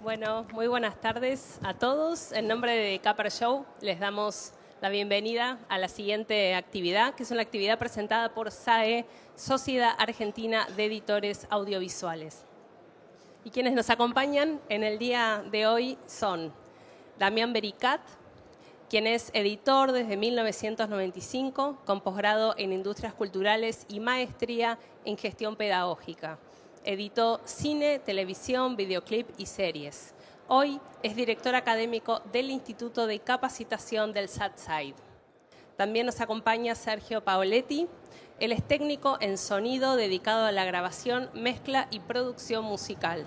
Bueno, muy buenas tardes a todos. En nombre de Capper Show les damos la bienvenida a la siguiente actividad, que es una actividad presentada por SAE, Sociedad Argentina de Editores Audiovisuales. Y quienes nos acompañan en el día de hoy son Damián Bericat, quien es editor desde 1995, con posgrado en Industrias Culturales y maestría en Gestión Pedagógica. Editó cine, televisión, videoclip y series. Hoy es director académico del Instituto de Capacitación del SATSAID. También nos acompaña Sergio Paoletti. Él es técnico en sonido dedicado a la grabación, mezcla y producción musical.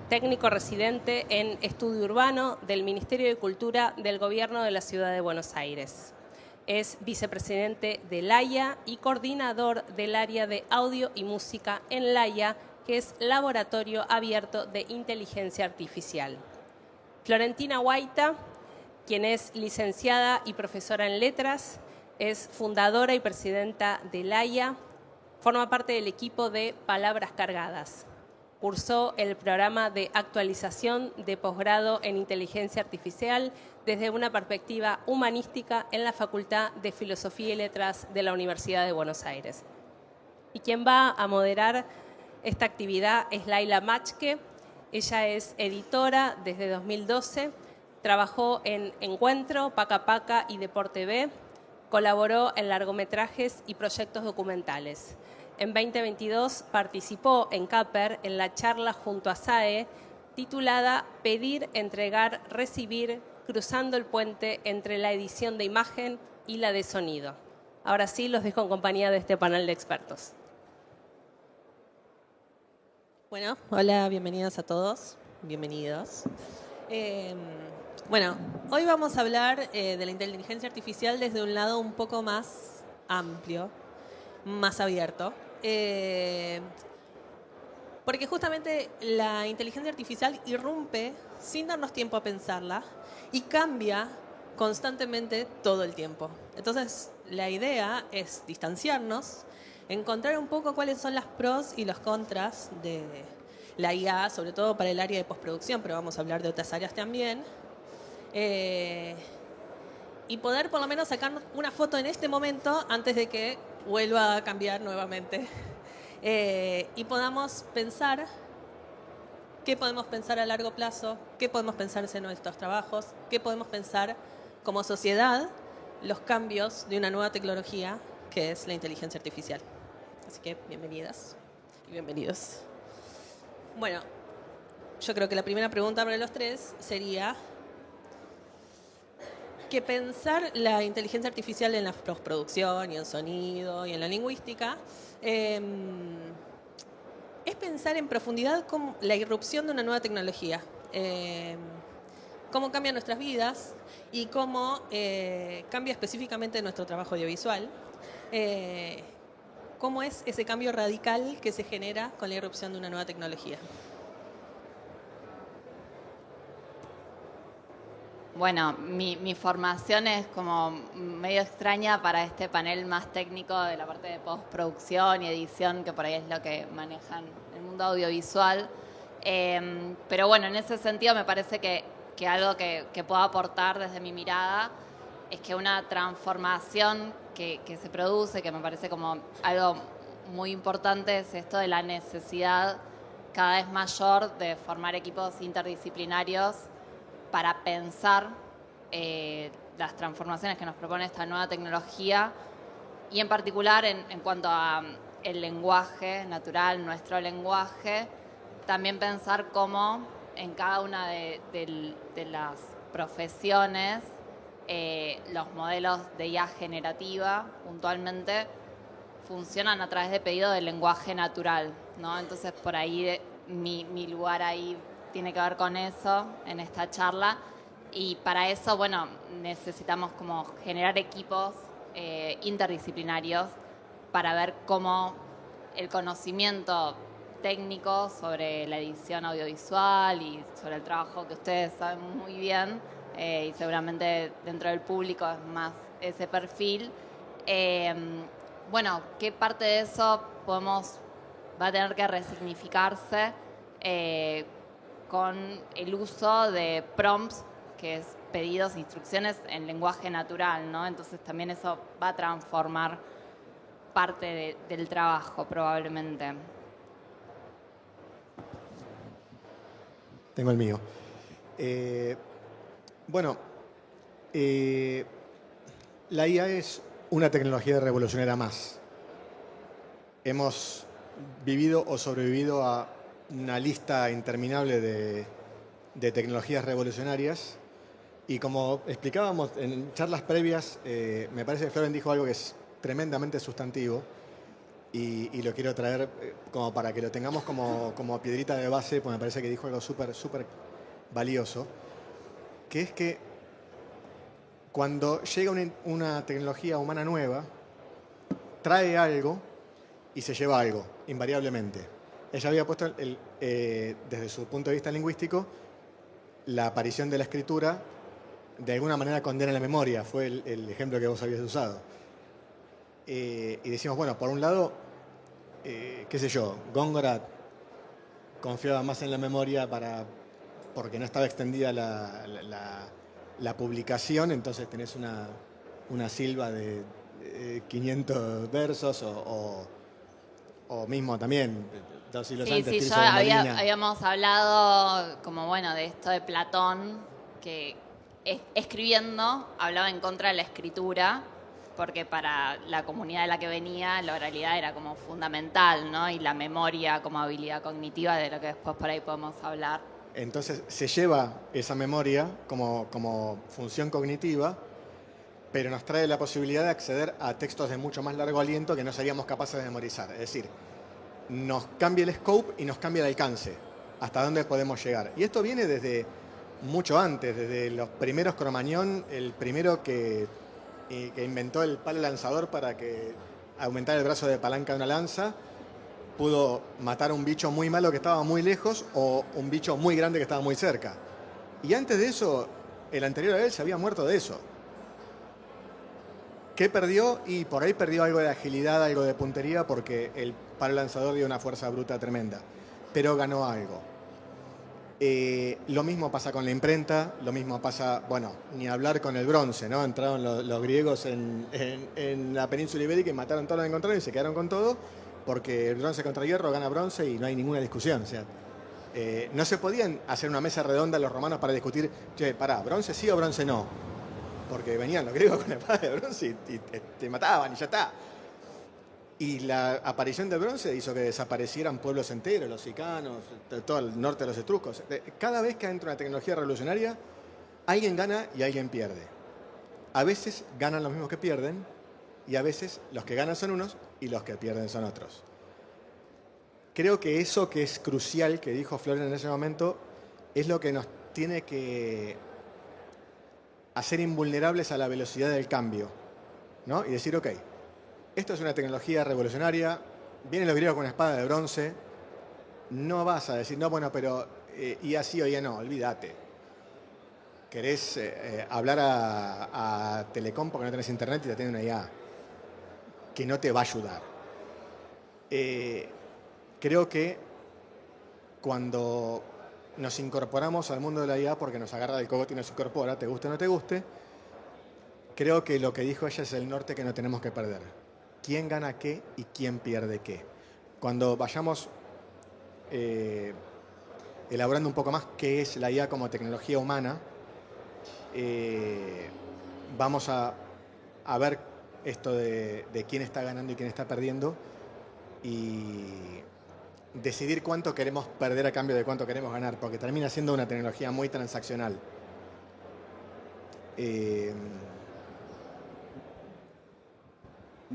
Técnico residente en Estudio Urbano del Ministerio de Cultura del Gobierno de la Ciudad de Buenos Aires. Es vicepresidente de LAIA y coordinador del área de audio y música en LAIA, que es Laboratorio Abierto de Inteligencia Artificial. Florentina Guaita, quien es licenciada y profesora en letras, es fundadora y presidenta de LAIA, forma parte del equipo de Palabras Cargadas. Cursó el programa de actualización de posgrado en Inteligencia Artificial desde una perspectiva humanística en la Facultad de Filosofía y Letras de la Universidad de Buenos Aires. Y quien va a moderar esta actividad es Laila Machke. Ella es editora desde 2012, trabajó en Encuentro, Paca Paca y Deporte B, colaboró en largometrajes y proyectos documentales. En 2022 participó en Capper en la charla junto a SAE titulada Pedir, entregar, recibir, cruzando el puente entre la edición de imagen y la de sonido. Ahora sí, los dejo en compañía de este panel de expertos. Bueno, hola, bienvenidos a todos, bienvenidos. Bueno, hoy vamos a hablar de la inteligencia artificial desde un lado un poco más amplio, más abierto. Porque justamente la inteligencia artificial irrumpe sin darnos tiempo a pensarla y cambia constantemente todo el tiempo. Entonces, la idea es distanciarnos, encontrar un poco cuáles son las pros y los contras de la IA, sobre todo para el área de postproducción, pero vamos a hablar de otras áreas también. Y poder por lo menos sacar una foto en este momento antes de que vuelva a cambiar nuevamente. Y podamos pensar qué podemos pensar a largo plazo, qué podemos pensar en nuestros trabajos, qué podemos pensar como sociedad los cambios de una nueva tecnología que es la inteligencia artificial. Así que bienvenidas y bienvenidos. Bueno, yo creo que la primera pregunta para los tres sería que pensar la inteligencia artificial en la postproducción y en sonido y en la lingüística es pensar en profundidad cómo la irrupción de una nueva tecnología, cómo cambia nuestras vidas y cómo cambia específicamente nuestro trabajo audiovisual, cómo es ese cambio radical que se genera con la irrupción de una nueva tecnología. Bueno, mi formación es como medio extraña para este panel más técnico de la parte de postproducción y edición, que por ahí es lo que manejan el mundo audiovisual. Pero bueno, en ese sentido me parece que algo que puedo aportar desde mi mirada es que una transformación que se produce, que me parece como algo muy importante, es esto de la necesidad cada vez mayor de formar equipos interdisciplinarios para pensar las transformaciones que nos propone esta nueva tecnología y en particular en cuanto a el lenguaje natural, nuestro lenguaje, también pensar cómo en cada una de las profesiones los modelos de IA generativa puntualmente funcionan a través de pedido del lenguaje natural, ¿no? Entonces por ahí mi lugar ahí tiene que ver con eso en esta charla y para eso, bueno, necesitamos como generar equipos interdisciplinarios para ver cómo el conocimiento técnico sobre la edición audiovisual y sobre el trabajo que ustedes saben muy bien y seguramente dentro del público es más ese perfil. Bueno, ¿qué parte de eso va a tener que resignificarse con el uso de prompts, que es pedidos, instrucciones en lenguaje natural, ¿no? Entonces también eso va a transformar parte del trabajo, probablemente. Tengo el mío. La IA es una tecnología revolucionaria más. Hemos vivido o sobrevivido a una lista interminable de tecnologías revolucionarias y como explicábamos en charlas previas, me parece que Floren dijo algo que es tremendamente sustantivo y lo quiero traer como para que lo tengamos como piedrita de base, porque me parece que dijo algo súper valioso, que es que cuando llega una tecnología humana nueva, trae algo y se lleva algo, invariablemente. Ella había puesto, desde su punto de vista lingüístico, la aparición de la escritura de alguna manera condena la memoria, fue el ejemplo que vos habías usado. Y decimos, bueno, por un lado, qué sé yo, Góngora confiaba más en la memoria porque no estaba extendida la publicación, entonces tenés una silva de 500 versos o mismo también 2 siglos antes. Sí, Tirso ya de Molina. habíamos hablado como bueno de esto de Platón, que escribiendo hablaba en contra de la escritura, porque para la comunidad de la que venía la oralidad era como fundamental, ¿no? Y la memoria como habilidad cognitiva, de lo que después por ahí podemos hablar. Entonces se lleva esa memoria como función cognitiva, pero nos trae la posibilidad de acceder a textos de mucho más largo aliento que no seríamos capaces de memorizar. Es decir, nos cambia el scope y nos cambia el alcance, hasta dónde podemos llegar. Y esto viene desde mucho antes, desde los primeros Cromañón, el primero que inventó el palo lanzador para que aumentar el brazo de palanca de una lanza, pudo matar a un bicho muy malo que estaba muy lejos o un bicho muy grande que estaba muy cerca. Y antes de eso, el anterior a él se había muerto de eso. ¿Qué perdió? Y por ahí perdió algo de agilidad, algo de puntería, porque el palo lanzador dio una fuerza bruta tremenda. Pero ganó algo. Lo mismo pasa con la imprenta, lo mismo pasa, bueno, ni hablar con el bronce, ¿no? Entraron los griegos en la península ibérica y mataron todo lo que encontraron y se quedaron con todo, porque el bronce contra el hierro gana bronce y no hay ninguna discusión. O sea, no se podían hacer una mesa redonda los romanos para discutir, che, pará, ¿bronce sí o bronce no? Porque venían los griegos con la espada de bronce y te mataban y ya está. Y la aparición del bronce hizo que desaparecieran pueblos enteros, los sicanos, todo el norte de los etruscos. Cada vez que entra una tecnología revolucionaria, alguien gana y alguien pierde. A veces ganan los mismos que pierden y a veces los que ganan son unos y los que pierden son otros. Creo que eso que es crucial, que dijo Floren en ese momento, es lo que nos tiene que hacer invulnerables a la velocidad del cambio, ¿no? Y decir, ok, esto es una tecnología revolucionaria, vienen los griegos con una espada de bronce, no vas a decir, no, bueno, pero y así o ya no, olvídate. Querés hablar a Telecom porque no tenés internet y te tiene una IA que no te va a ayudar. Creo que cuando nos incorporamos al mundo de la IA porque nos agarra del cogote y nos incorpora, te guste o no te guste, creo que lo que dijo ella es el norte que no tenemos que perder. ¿Quién gana qué y quién pierde qué? Cuando vayamos elaborando un poco más qué es la IA como tecnología humana, vamos a ver esto de quién está ganando y quién está perdiendo y decidir cuánto queremos perder a cambio de cuánto queremos ganar, porque termina siendo una tecnología muy transaccional.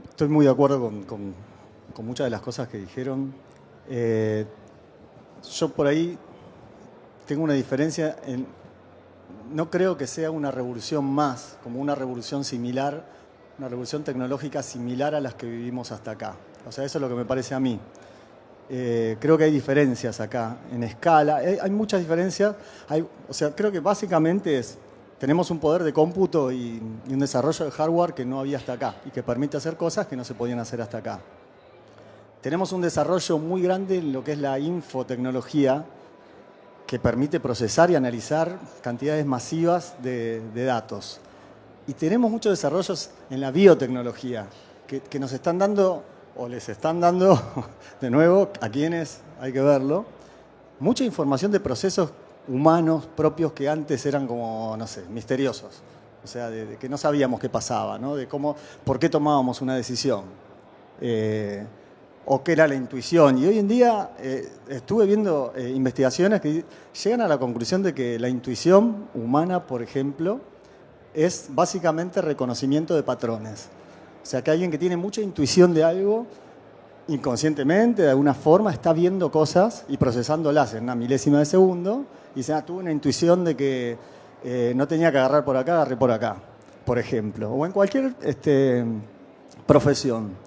Estoy muy de acuerdo con muchas de las cosas que dijeron. Yo por ahí tengo una diferencia en... No creo que sea una revolución más, como una revolución similar, una revolución tecnológica similar a las que vivimos hasta acá. O sea, eso es lo que me parece a mí. Creo que hay diferencias acá, en escala. Hay muchas diferencias. O sea, creo que básicamente tenemos un poder de cómputo y un desarrollo de hardware que no había hasta acá y que permite hacer cosas que no se podían hacer hasta acá. Tenemos un desarrollo muy grande en lo que es la infotecnología, que permite procesar y analizar cantidades masivas de datos. Y tenemos muchos desarrollos en la biotecnología que nos están dando, o les están dando, de nuevo, a quienes hay que verlo, mucha información de procesos humanos propios que antes eran como, no sé, misteriosos. O sea, de que no sabíamos qué pasaba, ¿no? De cómo, por qué tomábamos una decisión. O qué era la intuición. Y hoy en día estuve viendo investigaciones que llegan a la conclusión de que la intuición humana, por ejemplo, es básicamente reconocimiento de patrones. O sea, que alguien que tiene mucha intuición de algo, inconscientemente, de alguna forma, está viendo cosas y procesándolas en una milésima de segundo, y dice, tuve una intuición de que no tenía que agarrar por acá, agarré por acá, por ejemplo. O en cualquier profesión.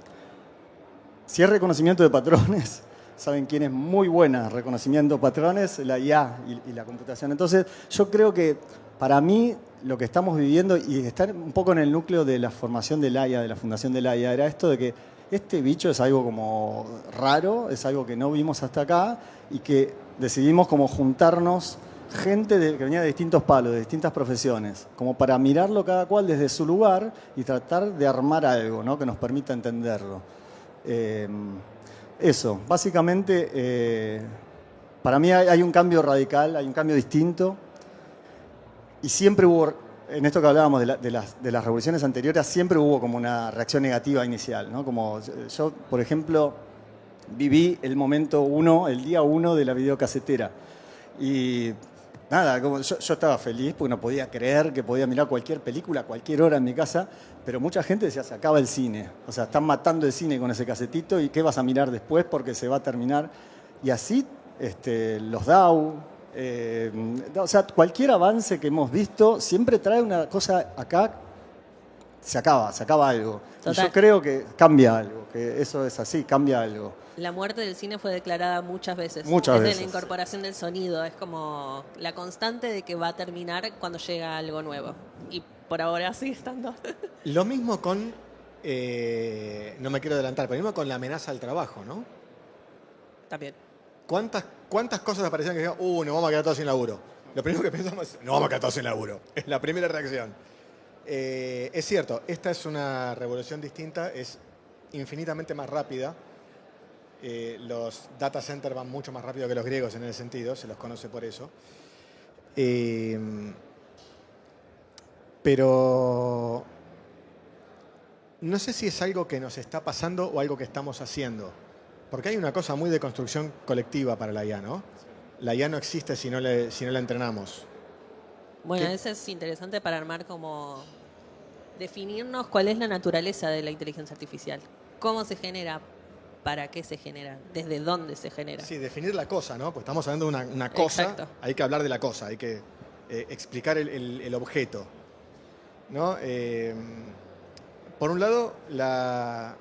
Si es reconocimiento de patrones, saben quién es muy buena reconocimiento de patrones, la IA y la computación. Entonces, yo creo que para mí lo que estamos viviendo, y está un poco en el núcleo de la formación de la IA, de la fundación de la IA, era esto de que este bicho es algo como raro, es algo que no vimos hasta acá, y que decidimos como juntarnos gente que venía de distintos palos, de distintas profesiones, como para mirarlo cada cual desde su lugar y tratar de armar algo, ¿no? Que nos permita entenderlo. Eso, básicamente, para mí hay un cambio radical, hay un cambio distinto, y siempre hubo, en esto que hablábamos de las revoluciones anteriores, siempre hubo como una reacción negativa inicial, ¿no? Como yo, por ejemplo, viví el momento 1, el día 1 de la videocasetera, y nada, como yo estaba feliz porque no podía creer que podía mirar cualquier película a cualquier hora en mi casa, pero mucha gente decía, se acaba el cine. O sea, están matando el cine con ese casetito y ¿qué vas a mirar después? Porque se va a terminar. Y así los DAW, o sea, cualquier avance que hemos visto siempre trae una cosa acá, se acaba algo. Total. Y yo creo que cambia algo, que eso es así, cambia algo. La muerte del cine fue declarada muchas veces. Muchas Desde veces. la incorporación del sonido. Es como la constante de que va a terminar cuando llega algo nuevo. Y por ahora sigue estando. Lo mismo con, no me quiero adelantar, pero lo mismo con la amenaza al trabajo, ¿no? También. ¿Cuántas cosas aparecían que decían, nos vamos a quedar todos sin laburo? Lo primero que pensamos es, nos vamos a quedar todos sin laburo. Es la primera reacción. Es cierto, esta es una revolución distinta, es infinitamente más rápida. Los data centers van mucho más rápido que los griegos en ese sentido, se los conoce por eso. Pero no sé si es algo que nos está pasando o algo que estamos haciendo. Porque hay una cosa muy de construcción colectiva para la IA, ¿no? La IA no existe si no la entrenamos. Bueno, ¿Qué? eso es interesante para armar como definirnos cuál es la naturaleza de la inteligencia artificial. ¿Cómo se genera? ¿Para qué se genera? ¿Desde dónde se genera? Sí, definir la cosa, ¿no? Pues estamos hablando de una cosa, Exacto. hay que hablar de la cosa, hay que explicar el objeto, ¿no? Por un lado, la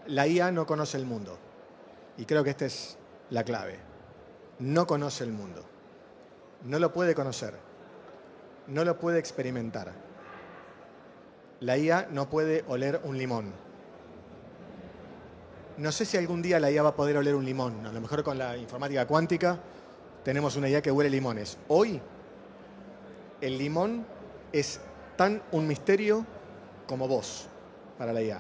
IA no conoce el mundo. Y creo que esta es la clave. No conoce el mundo. No lo puede conocer. No lo puede experimentar. La IA no puede oler un limón. No sé si algún día la IA va a poder oler un limón. A lo mejor con la informática cuántica tenemos una IA que huele limones. Hoy, el limón es tan un misterio como vos para la IA.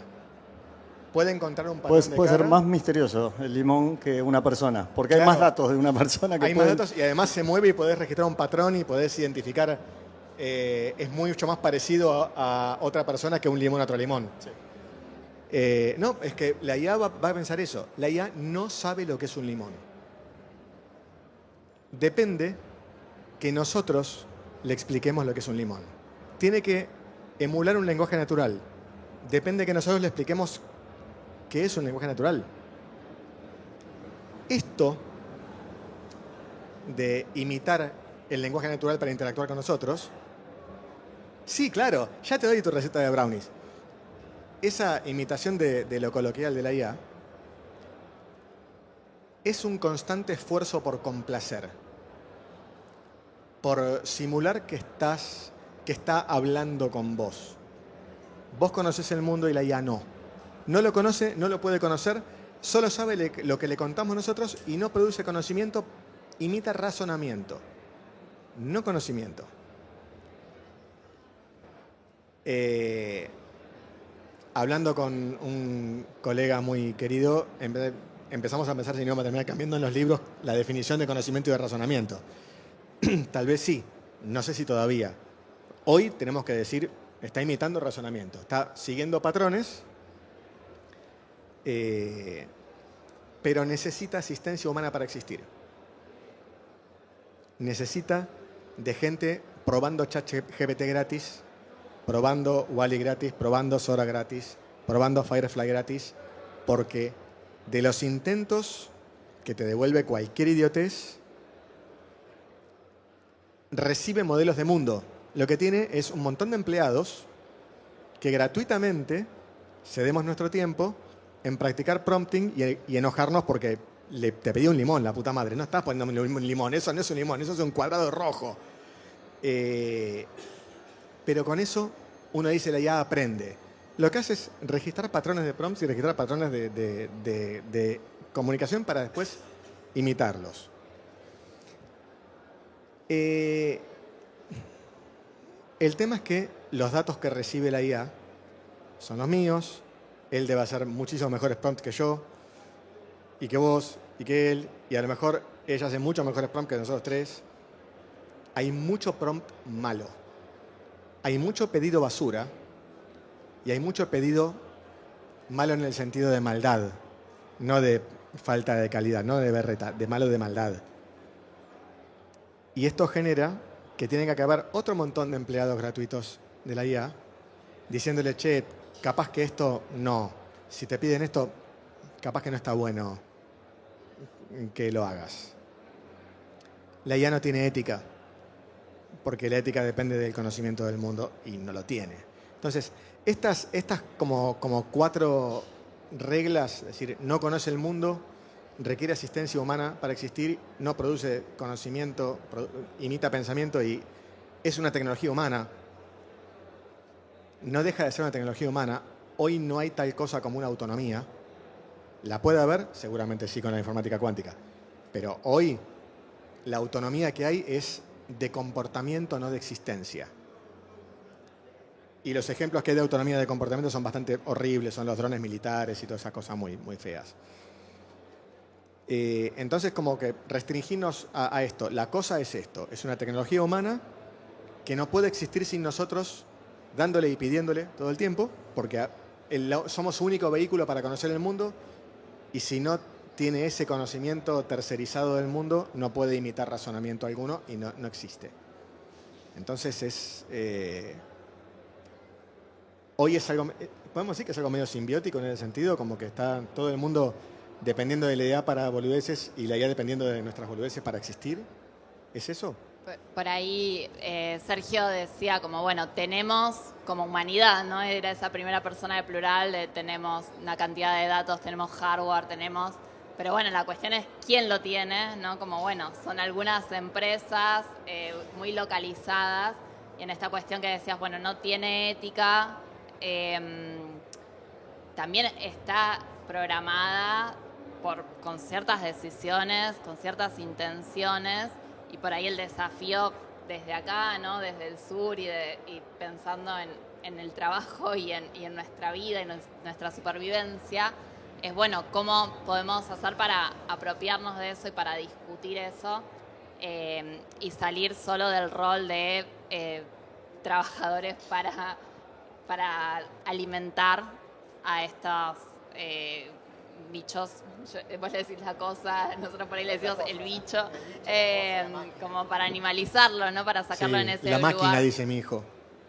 Puede encontrar un patrón de Puede ser cara. más misterioso el limón que una persona, porque hay Claro. más datos de una persona que Hay más datos y además se mueve y podés registrar un patrón y podés identificar. Es mucho más parecido a otra persona que un limón a otro limón. Sí. No, es que la IA va a pensar eso. La IA no sabe lo que es un limón. Depende que nosotros le expliquemos lo que es un limón. Tiene que emular un lenguaje natural. Depende que nosotros le expliquemos qué es un lenguaje natural. Esto de imitar el lenguaje natural para interactuar con nosotros, sí, claro, ya te doy tu receta de brownies. Esa imitación de lo coloquial de la IA es un constante esfuerzo por complacer, por simular que está hablando con vos. Vos conocés el mundo y la IA no. No lo conoce, no lo puede conocer, solo sabe lo que le contamos nosotros y no produce conocimiento imita razonamiento, no conocimiento. Hablando con un colega muy querido, empezamos a pensar si no vamos a terminar cambiando en los libros la definición de conocimiento y de razonamiento. Tal vez sí, no sé si todavía. Hoy tenemos que decir, está imitando razonamiento, está siguiendo patrones, pero necesita asistencia humana para existir. Necesita de gente probando ChatGPT gratis, probando Wall-E gratis, probando Sora gratis, probando Firefly gratis, porque de los intentos que te devuelve cualquier idiotez, recibe modelos de mundo. Lo que tiene es un montón de empleados que gratuitamente cedemos nuestro tiempo en practicar prompting y enojarnos porque te pedí un limón, la puta madre. No estás poniendo un limón, eso no es un limón, eso es un cuadrado rojo. Pero con eso uno dice, la IA aprende. Lo que hace es registrar patrones de prompts y registrar patrones de comunicación para después imitarlos. El tema es que los datos que recibe la IA son los míos. Él debe hacer muchísimos mejores prompts que yo, y que vos, y que él, y a lo mejor ella hace muchos mejores prompts que nosotros tres. Hay mucho prompt malo. Hay mucho pedido basura y hay mucho pedido malo en el sentido de maldad, no de falta de calidad, no de berreta, de malo de maldad. Y esto genera que tienen que acabar otro montón de empleados gratuitos de la IA diciéndole, che, capaz que esto no. Si te piden esto, capaz que no está bueno que lo hagas. La IA no tiene ética, porque la ética depende del conocimiento del mundo y no lo tiene. Entonces, estas como 4 reglas, es decir, no conoce el mundo, requiere asistencia humana para existir, no produce conocimiento, imita pensamiento y es una tecnología humana. No deja de ser una tecnología humana. Hoy no hay tal cosa como una autonomía. ¿La puede haber? Seguramente sí con la informática cuántica. Pero hoy la autonomía que hay es de comportamiento, no de existencia. Y los ejemplos que hay de autonomía de comportamiento son bastante horribles, son los drones militares y todas esas cosas muy, muy feas. Entonces, como que restringirnos a esto. La cosa es esto, es una tecnología humana que no puede existir sin nosotros dándole y pidiéndole todo el tiempo, porque somos su único vehículo para conocer el mundo, y si no tiene ese conocimiento tercerizado del mundo, no puede imitar razonamiento alguno y no existe. Entonces hoy es algo, podemos decir que es algo medio simbiótico en el sentido, como que está todo el mundo dependiendo de la IA para boludeces y la IA dependiendo de nuestras boludeces para existir. ¿Es eso? Por ahí Sergio decía como, bueno, tenemos como humanidad, ¿no? Era esa primera persona de plural, tenemos una cantidad de datos, tenemos hardware, tenemos... Pero bueno, la cuestión es quién lo tiene, ¿no? Como, bueno, son algunas empresas muy localizadas y en esta cuestión que decías, bueno, no tiene ética, también está programada con ciertas decisiones, con ciertas intenciones. Y por ahí el desafío desde acá, ¿no? Desde el sur y pensando en el trabajo y en nuestra vida y nuestra supervivencia, es bueno, cómo podemos hacer para apropiarnos de eso y para discutir eso y salir solo del rol de trabajadores para alimentar a estos bichos. Vos le decís la cosa, nosotros por ahí le decimos el bicho, como para animalizarlo, ¿no? Para sacarlo en ese lugar. La máquina, lugar, dice mi hijo.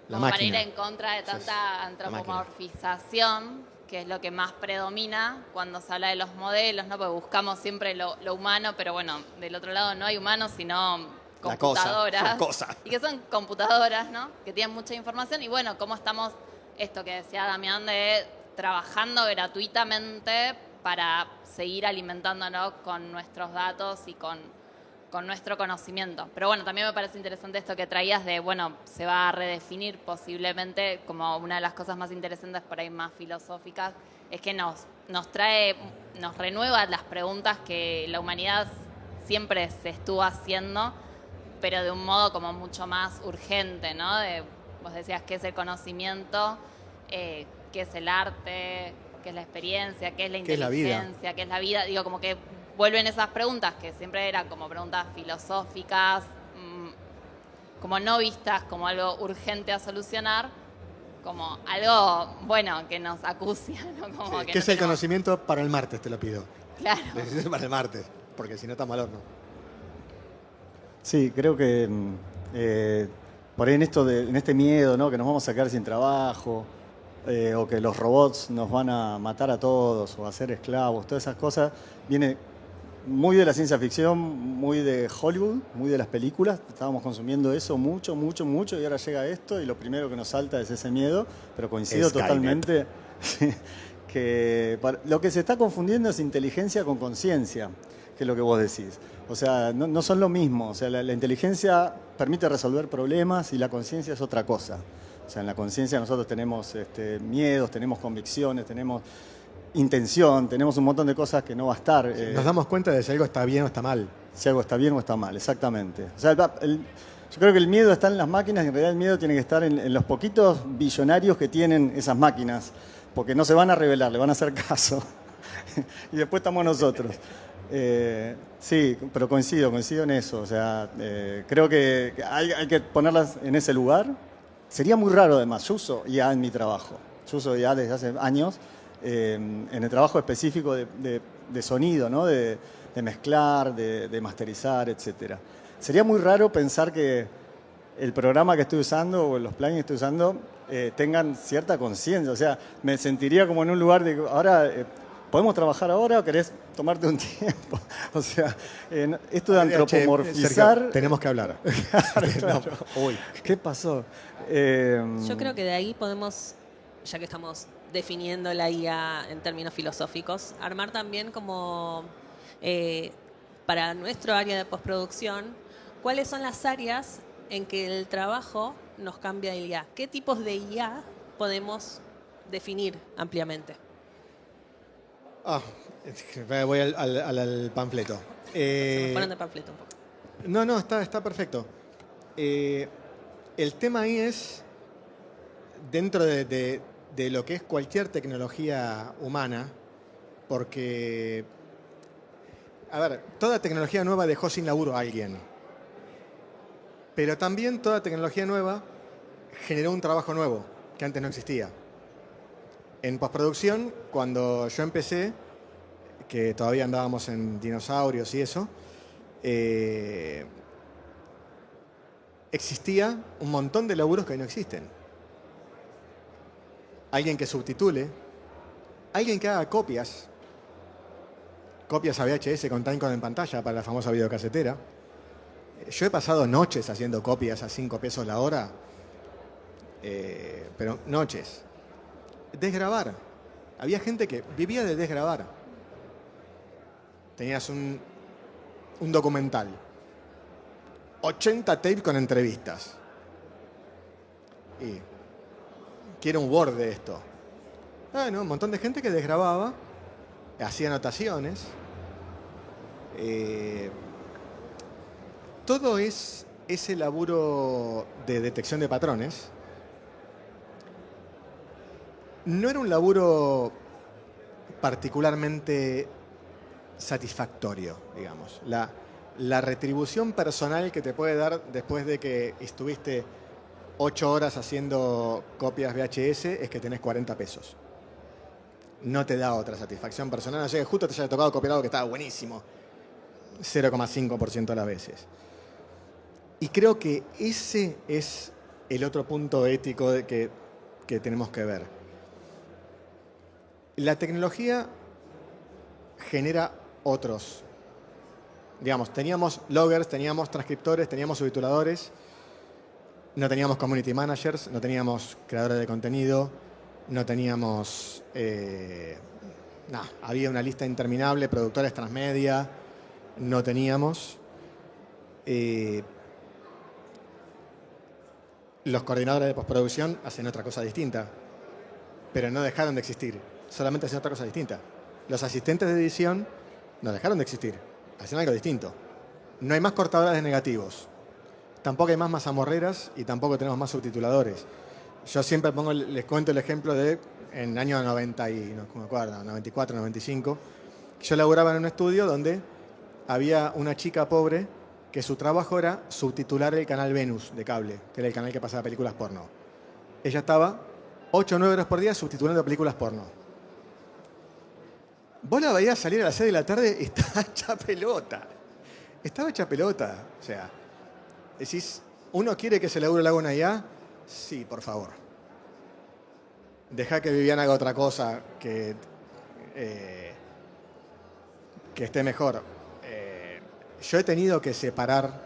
La como máquina. para ir en contra de tanta antropomorfización, que es lo que más predomina cuando se habla de los modelos, ¿no? Porque buscamos siempre lo humano, pero bueno, del otro lado no hay humanos, sino computadoras. La cosa. Y que son computadoras, ¿no? Que tienen mucha información. Y bueno, cómo estamos, esto que decía Damián, de trabajando gratuitamente para seguir alimentándonos con nuestros datos y con nuestro conocimiento. Pero bueno, también me parece interesante esto que traías de, bueno, se va a redefinir posiblemente, como una de las cosas más interesantes por ahí más filosóficas, es que nos renueva las preguntas que la humanidad siempre se estuvo haciendo, pero de un modo como mucho más urgente, ¿no? Vos decías qué es el conocimiento, qué es el arte, qué es la experiencia, qué es la inteligencia, qué es la vida. Digo, como que vuelven esas preguntas que siempre eran como preguntas filosóficas, como no vistas como algo urgente a solucionar, como algo, bueno, que nos acucia, ¿no? Como Sí, que ¿qué no es el tenemos- conocimiento para el martes? Te lo pido. Claro. Necesito para el martes, porque si no está mal horno. Sí, creo que por ahí en este miedo, ¿no? Que nos vamos a quedar sin trabajo, o que los robots nos van a matar a todos o a ser esclavos, todas esas cosas, viene muy de la ciencia ficción, muy de Hollywood, muy de las películas. Estábamos consumiendo eso mucho, mucho, mucho, y ahora llega esto y lo primero que nos salta es ese miedo, pero coincido Skynet. totalmente que lo que se está confundiendo es inteligencia con conciencia, que es lo que vos decís. O sea, no son lo mismo. O sea, la inteligencia permite resolver problemas y la conciencia es otra cosa. O sea, en la conciencia nosotros tenemos miedos, tenemos convicciones, tenemos intención, tenemos un montón de cosas que no va a estar. Nos damos cuenta de si algo está bien o está mal. Si algo está bien o está mal, exactamente. O sea, yo creo que el miedo está en las máquinas y en realidad el miedo tiene que estar en los poquitos billonarios que tienen esas máquinas, porque no se van a rebelar, le van a hacer caso. Y después estamos nosotros. Sí, pero coincido en eso. O sea, creo que hay que ponerlas en ese lugar. Sería muy raro, además. Yo uso IA en mi trabajo. Yo uso IA desde hace años en el trabajo específico de sonido, ¿no? De mezclar, de masterizar, etc. Sería muy raro pensar que el programa que estoy usando o los plugins que estoy usando tengan cierta conciencia. O sea, me sentiría como en un lugar de ahora... ¿Podemos trabajar ahora o querés tomarte un tiempo? O sea, esto de antropomorfizar... Sergio, tenemos que hablar. Claro. No, uy. ¿Qué pasó? Yo creo que de ahí podemos, ya que estamos definiendo la IA en términos filosóficos, armar también como para nuestro área de postproducción, cuáles son las áreas en que el trabajo nos cambia el IA. ¿Qué tipos de IA podemos definir ampliamente? Voy al panfleto. Se me fueron de panfleto un poco. No, está perfecto. El tema ahí es, dentro de lo que es cualquier tecnología humana, porque, a ver, toda tecnología nueva dejó sin laburo a alguien. Pero también toda tecnología nueva generó un trabajo nuevo, que antes no existía. En postproducción, cuando yo empecé, que todavía andábamos en dinosaurios y eso, existía un montón de laburos que hoy no existen. Alguien que subtitule, alguien que haga copias a VHS con timecode en pantalla para la famosa videocasetera. Yo he pasado noches haciendo copias a 5 pesos la hora, pero noches. Desgrabar. Había gente que vivía de desgrabar. Tenías un documental. 80 tapes con entrevistas. Y quiero un Word de esto. Bueno, un montón de gente que desgrababa, hacía anotaciones. Todo es ese laburo de detección de patrones. No era un laburo particularmente satisfactorio, digamos. La retribución personal que te puede dar después de que estuviste 8 horas haciendo copias VHS es que tenés 40 pesos. No te da otra satisfacción personal. No sé que justo te haya tocado copiar algo que estaba buenísimo. 0,5% a las veces. Y creo que ese es el otro punto ético que tenemos que ver. La tecnología genera otros. Digamos, teníamos loggers, teníamos transcriptores, teníamos subtituladores, no teníamos community managers, no teníamos creadores de contenido, no teníamos... había una lista interminable, productores transmedia, no teníamos. Los coordinadores de postproducción hacen otra cosa distinta, pero no dejaron de existir, solamente hacen otra cosa distinta. Los asistentes de edición no dejaron de existir, hacen algo distinto. no hay más cortadoras de negativos. Tampoco hay más mazamorreras y tampoco tenemos más subtituladores. Yo siempre les cuento el ejemplo de en el año 90 y, no me acuerdo, 94, 95. Yo laburaba en un estudio donde había una chica pobre que su trabajo era subtitular el canal Venus de cable, que era el canal que pasaba películas porno. Ella estaba 8 o 9 horas por día subtitulando películas porno. Vos la veías salir a las 6 de la tarde y estaba hecha pelota. Estaba hecha pelota. O sea, decís, ¿uno quiere que se labure la una IA? Sí, por favor. Deja que Viviana haga otra cosa que esté mejor. Yo he tenido que separar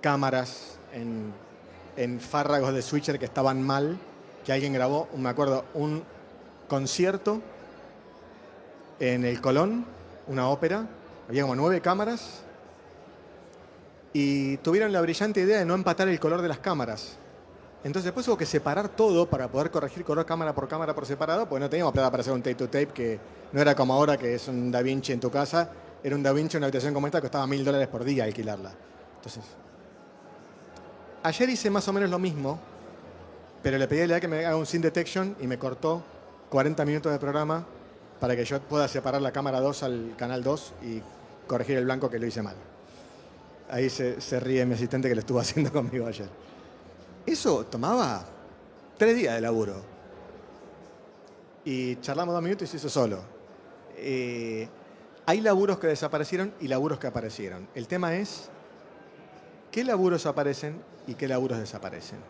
cámaras en fárragos de switcher que estaban mal, que alguien grabó, me acuerdo, un concierto en el Colón, una ópera, había como 9 cámaras y tuvieron la brillante idea de no empatar el color de las cámaras. Entonces después hubo que separar todo para poder corregir color cámara por separado, porque no teníamos plata para hacer un tape-to-tape, que no era como ahora que es un DaVinci en tu casa, era un DaVinci en una habitación como esta que costaba $1000 por día alquilarla. Entonces, ayer hice más o menos lo mismo, pero le pedí a la que me haga un scene detection y me cortó 40 minutos de programa para que yo pueda separar la cámara 2 al canal 2 y corregir el blanco que lo hice mal. Ahí se ríe mi asistente que lo estuvo haciendo conmigo ayer. Eso tomaba 3 días de laburo. Y charlamos 2 minutos y se hizo solo. Hay laburos que desaparecieron y laburos que aparecieron. El tema es qué laburos aparecen y qué laburos desaparecen.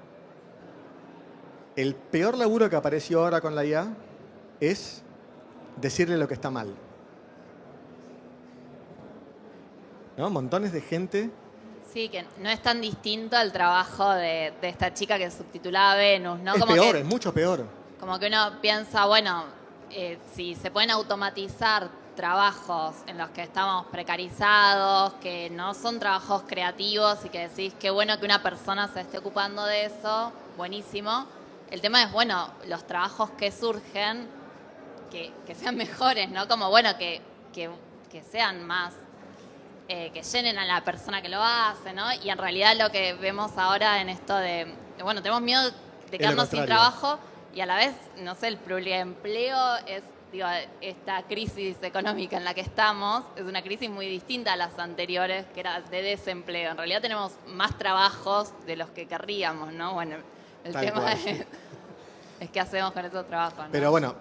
El peor laburo que apareció ahora con la IA es decirle lo que está mal. ¿No? Montones de gente. Sí, que no es tan distinto al trabajo de esta chica que subtitulaba Venus, ¿no? Es como peor, que, es mucho peor. como que uno piensa, bueno, si se pueden automatizar trabajos en los que estamos precarizados, que no son trabajos creativos y que decís qué bueno que una persona se esté ocupando de eso, buenísimo. El tema es, bueno, los trabajos que surgen, que sean mejores, ¿no? Como, bueno, que sean más, que llenen a la persona que lo hace, ¿no? Y en realidad lo que vemos ahora en esto de bueno, tenemos miedo de quedarnos sin trabajo y a la vez, no sé, el pluriempleo es, digo, esta crisis económica en la que estamos es una crisis muy distinta a las anteriores, que era de desempleo. En realidad tenemos más trabajos de los que querríamos, ¿no? Bueno, el Tal tema cual. es qué hacemos con esos trabajos, ¿no? Pero bueno,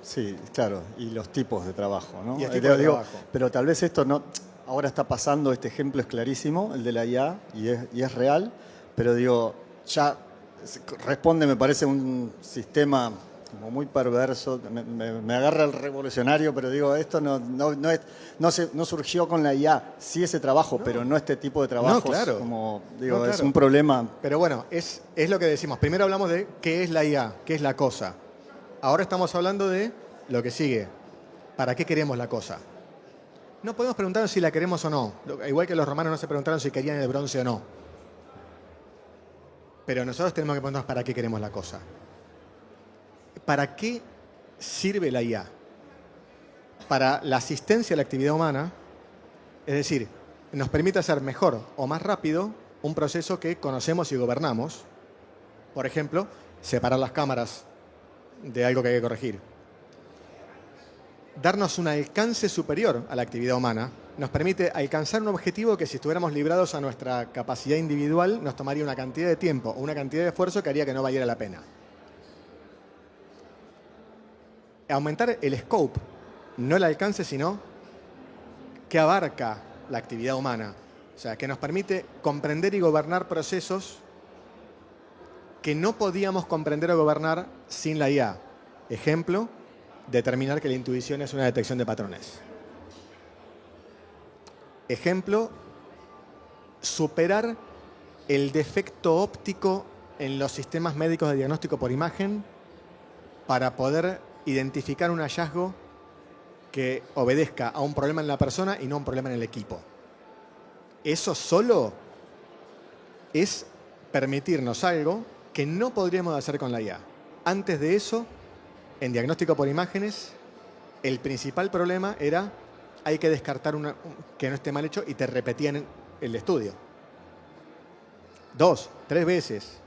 Sí, claro, y los tipos de trabajo, ¿no? Y el tipo de trabajo. Pero tal vez esto no... Ahora está pasando, este ejemplo es clarísimo, el de la IA, y es real, pero digo, ya responde, me parece, un sistema como muy perverso, me agarra el revolucionario, pero digo, esto no surgió con la IA, sí ese trabajo, pero no este tipo de trabajos, claro. como digo, No, claro. es un problema. pero bueno, es lo que decimos. Primero hablamos de qué es la IA, qué es la cosa. Ahora estamos hablando de lo que sigue. ¿Para qué queremos la cosa? No podemos preguntarnos si la queremos o no. Igual que los romanos no se preguntaron si querían el bronce o no. Pero nosotros tenemos que preguntarnos para qué queremos la cosa. ¿Para qué sirve la IA? Para la asistencia a la actividad humana, es decir, nos permite hacer mejor o más rápido un proceso que conocemos y gobernamos. Por ejemplo, separar las cámaras de algo que hay que corregir. Darnos un alcance superior a la actividad humana nos permite alcanzar un objetivo que si estuviéramos librados a nuestra capacidad individual nos tomaría una cantidad de tiempo o una cantidad de esfuerzo que haría que no valiera la pena. Aumentar el scope, no el alcance, sino que abarca la actividad humana. O sea, que nos permite comprender y gobernar procesos que no podíamos comprender o gobernar sin la IA. Ejemplo, determinar que la intuición es una detección de patrones. Ejemplo, superar el defecto óptico en los sistemas médicos de diagnóstico por imagen para poder identificar un hallazgo que obedezca a un problema en la persona y no a un problema en el equipo. Eso solo es permitirnos algo que no podríamos hacer con la IA. Antes de eso, en diagnóstico por imágenes, el principal problema era hay que descartar que no esté mal hecho y te repetían el estudio. 2, 3 veces.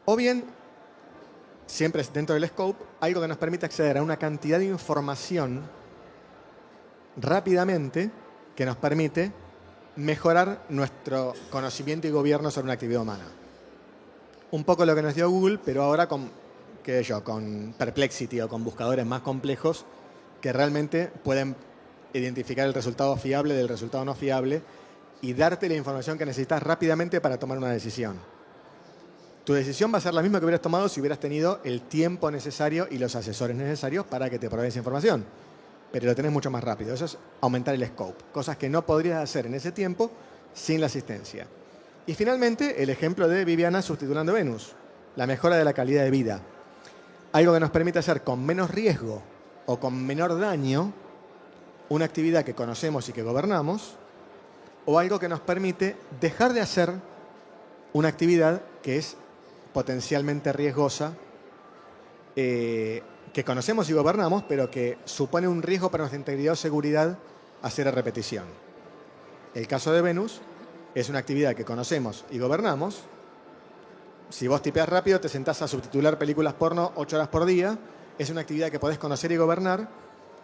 O bien, siempre dentro del scope, algo que nos permite acceder a una cantidad de información rápidamente que nos permite mejorar nuestro conocimiento y gobierno sobre una actividad humana. Un poco lo que nos dio Google, pero ahora con Perplexity o con buscadores más complejos que realmente pueden identificar el resultado fiable del resultado no fiable y darte la información que necesitas rápidamente para tomar una decisión. Tu decisión va a ser la misma que hubieras tomado si hubieras tenido el tiempo necesario y los asesores necesarios para que te proveen esa información. Pero lo tenés mucho más rápido. Eso es aumentar el scope. Cosas que no podrías hacer en ese tiempo sin la asistencia. Y finalmente, el ejemplo de Viviana subtitulando Venus. La mejora de la calidad de vida. Algo que nos permite hacer con menos riesgo o con menor daño una actividad que conocemos y que gobernamos, o algo que nos permite dejar de hacer una actividad que es potencialmente riesgosa, que conocemos y gobernamos, pero que supone un riesgo para nuestra integridad o seguridad hacer a repetición. El caso de Venus es una actividad que conocemos y gobernamos. Si vos tipeás rápido, te sentás a subtitular películas porno 8 horas por día. Es una actividad que podés conocer y gobernar.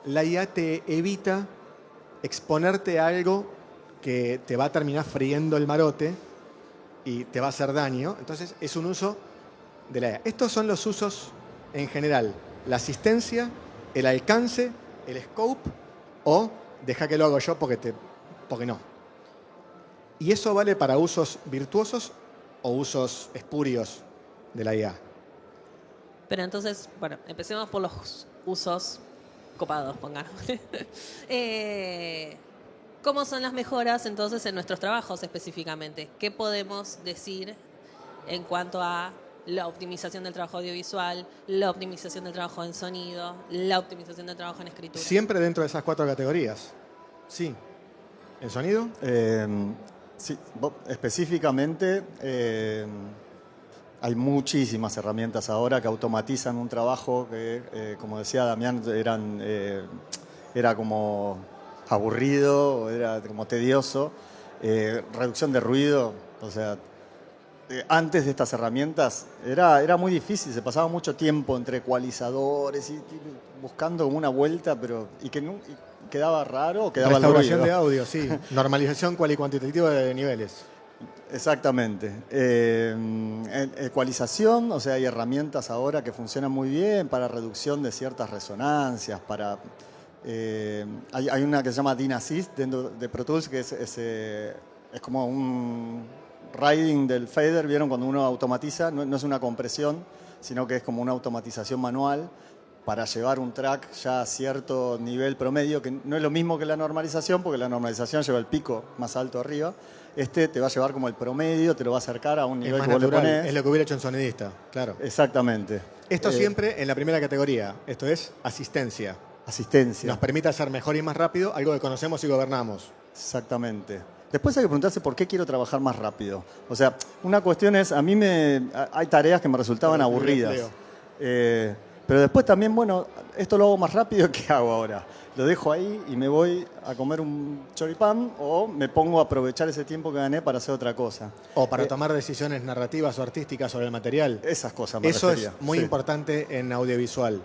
La IA te evita exponerte a algo que te va a terminar friendo el marote y te va a hacer daño. Entonces, es un uso de la IA. Estos son los usos en general. La asistencia, el alcance, el scope o deja que lo hago yo porque no. Y eso vale para usos virtuosos o usos espurios de la IA. Pero entonces, bueno, empecemos por los usos copados, pongamos. ¿Cómo son las mejoras entonces en nuestros trabajos específicamente? ¿Qué podemos decir en cuanto a la optimización del trabajo audiovisual, la optimización del trabajo en sonido, la optimización del trabajo en escritura? Siempre dentro de esas 4 categorías. Sí. ¿En sonido? Sí, específicamente hay muchísimas herramientas ahora que automatizan un trabajo que, como decía Damián, era como aburrido, era como tedioso. Reducción de ruido, o sea, antes de estas herramientas era muy difícil, se pasaba mucho tiempo entre ecualizadores y buscando como una vuelta, pero quedaba raro o quedaba restauración de audio, sí. Normalización cuantitativa de niveles. Exactamente. Ecualización, o sea, hay herramientas ahora que funcionan muy bien para reducción de ciertas resonancias, hay una que se llama DynAssist dentro de Pro Tools, que es como un riding del fader. ¿Vieron cuando uno automatiza? No es una compresión, sino que es como una automatización manual para llevar un track ya a cierto nivel promedio, que no es lo mismo que la normalización, porque la normalización lleva el pico más alto arriba. Este te va a llevar como el promedio, te lo va a acercar a un nivel que vos le ponés. Es lo que hubiera hecho un sonidista, claro. Exactamente. Esto siempre en la primera categoría. Esto es asistencia. Asistencia. Nos permite hacer mejor y más rápido algo que conocemos y gobernamos. Exactamente. Después hay que preguntarse por qué quiero trabajar más rápido. O sea, una cuestión es, hay tareas que me resultaban aburridas. Pero después también, bueno, esto lo hago más rápido, ¿qué hago ahora? Lo dejo ahí y me voy a comer un choripán o me pongo a aprovechar ese tiempo que gané para hacer otra cosa. O para tomar decisiones narrativas o artísticas sobre el material. Esas cosas me Eso refería. es muy importante en audiovisual.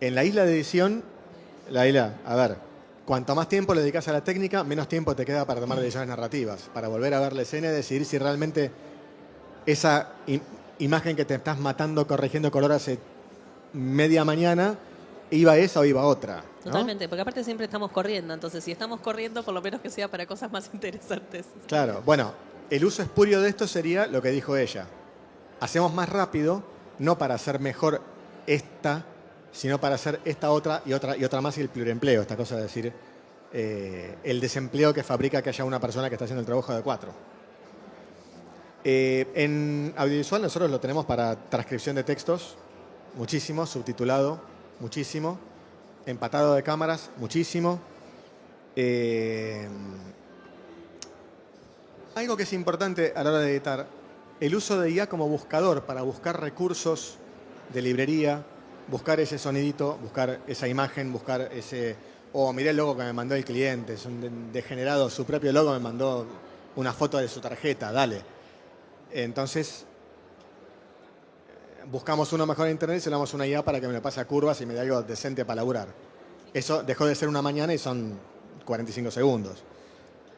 En la isla de edición, a ver, cuanto más tiempo le dedicas a la técnica, menos tiempo te queda para tomar decisiones narrativas, para volver a ver la escena y decidir si realmente esa imagen que te estás matando corrigiendo color hace media mañana, iba esa o iba otra, ¿no? Totalmente, porque aparte siempre estamos corriendo, entonces si estamos corriendo, por lo menos que sea para cosas más interesantes. Claro, bueno, el uso espurio de esto sería lo que dijo ella. Hacemos más rápido, no para hacer mejor esta, sino para hacer esta otra y otra más, y el pluriempleo, esta cosa de decir el desempleo que fabrica que haya una persona que está haciendo el trabajo de 4. En audiovisual nosotros lo tenemos para transcripción de textos, muchísimo, subtitulado, muchísimo, empatado de cámaras, muchísimo. Algo que es importante a la hora de editar, el uso de IA como buscador para buscar recursos de librería, buscar ese sonidito, buscar esa imagen, buscar ese... Oh, miré el logo que me mandó el cliente, es un degenerado, su propio logo me mandó una foto de su tarjeta, dale. Entonces, buscamos uno mejor en internet y se le damos una IA para que me lo pase a curvas y me dé algo decente para laburar. Eso dejó de ser una mañana y son 45 segundos.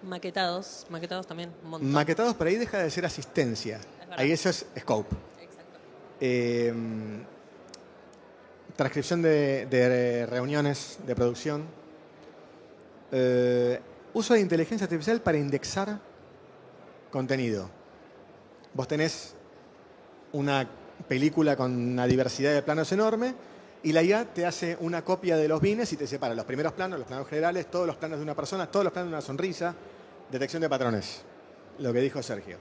Maquetados también, un montón. Maquetados, pero ahí deja de ser asistencia. Ahí eso es scope. Exacto. Transcripción de reuniones de producción. Uso de inteligencia artificial para indexar contenido. Vos tenés una película con una diversidad de planos enorme y la IA te hace una copia de los bines y te separa los primeros planos, los planos generales, todos los planos de una persona, todos los planos de una sonrisa, detección de patrones. Lo que dijo Sergio.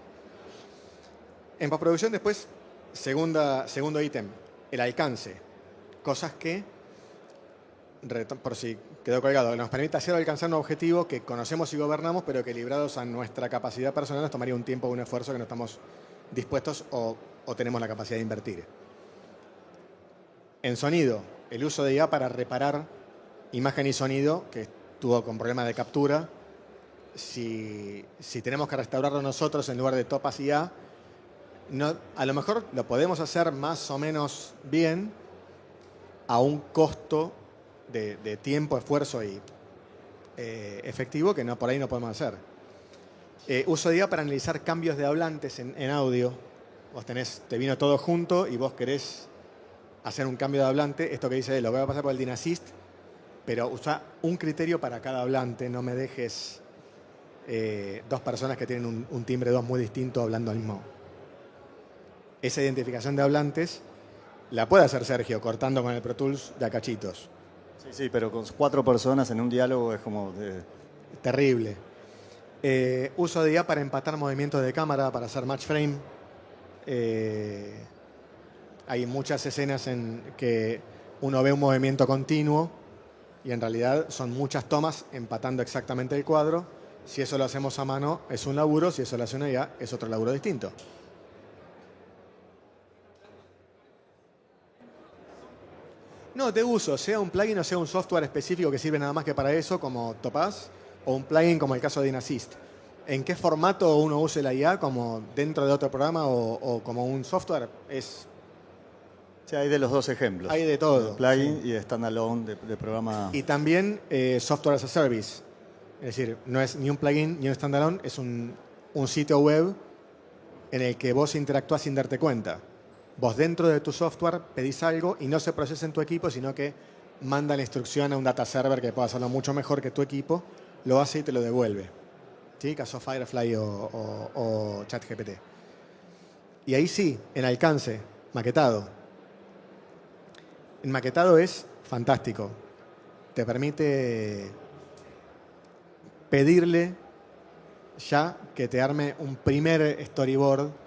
En postproducción después, segundo ítem, el alcance. Cosas que, por si quedó colgado, nos permite hacer alcanzar un objetivo que conocemos y gobernamos, pero que librados a nuestra capacidad personal nos tomaría un tiempo o un esfuerzo que no estamos dispuestos o tenemos la capacidad de invertir. En sonido, el uso de IA para reparar imagen y sonido que estuvo con problemas de captura. Si tenemos que restaurarlo nosotros en lugar de Topaz IA, no, a lo mejor lo podemos hacer más o menos bien a un costo de tiempo, esfuerzo y efectivo que por ahí no podemos hacer. Uso de IA para analizar cambios de hablantes en audio. Vos te vino todo junto y vos querés hacer un cambio de hablante. Esto que dice lo voy a pasar por el DynAssist, pero usa un criterio para cada hablante. No me dejes dos personas que tienen un timbre 2 muy distinto hablando al mismo. Esa identificación de hablantes la puede hacer Sergio cortando con el Pro Tools de a cachitos. Sí, pero con 4 personas en un diálogo es como... Terrible. Uso de IA para empatar movimientos de cámara, para hacer match frame. Hay muchas escenas en que uno ve un movimiento continuo y en realidad son muchas tomas empatando exactamente el cuadro. Si eso lo hacemos a mano es un laburo, si eso lo hace una IA es otro laburo distinto. No, de uso, sea un plugin o sea un software específico que sirve nada más que para eso, como Topaz, o un plugin como el caso de DynAssist. ¿En qué formato uno use la IA? ¿Como dentro de otro programa o como un software? Sí, hay de los dos ejemplos. Hay de todo. De plugin y de standalone de programa. Y también software as a service. Es decir, no es ni un plugin ni un standalone, es un sitio web en el que vos interactúas sin darte cuenta. Vos dentro de tu software pedís algo y no se procesa en tu equipo, sino que manda la instrucción a un data server que pueda hacerlo mucho mejor que tu equipo, lo hace y te lo devuelve. ¿Sí? Caso Firefly o ChatGPT. Y ahí sí, en alcance, maquetado. En maquetado es fantástico. Te permite pedirle ya que te arme un primer storyboard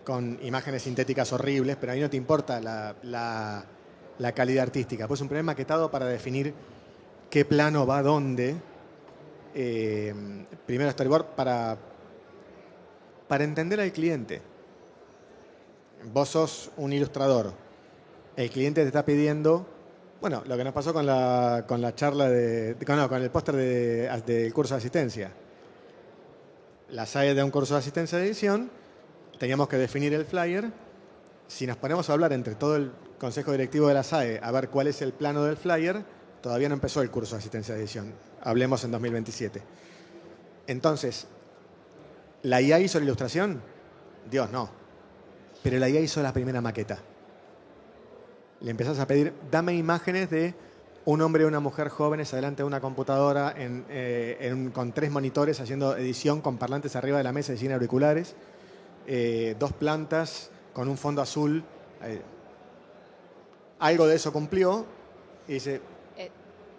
con imágenes sintéticas horribles, pero ahí no te importa la calidad artística. Pues un primer maquetado para definir qué plano va dónde. Primero storyboard para entender al cliente. Vos sos un ilustrador. El cliente te está pidiendo, bueno, lo que nos pasó con la charla con el póster del curso de asistencia. La SAE de un curso de asistencia de edición, teníamos que definir el flyer. Si nos ponemos a hablar entre todo el consejo directivo de la SAE a ver cuál es el plano del flyer, todavía no empezó el curso de asistencia de edición. Hablemos en 2027. Entonces, ¿la IA hizo la ilustración? Dios, no. Pero la IA hizo la primera maqueta. Le empezás a pedir, dame imágenes de un hombre y una mujer jóvenes adelante de una computadora con 3 monitores haciendo edición con parlantes arriba de la mesa y sin auriculares. 2 plantas con un fondo azul. Algo de eso cumplió y dice,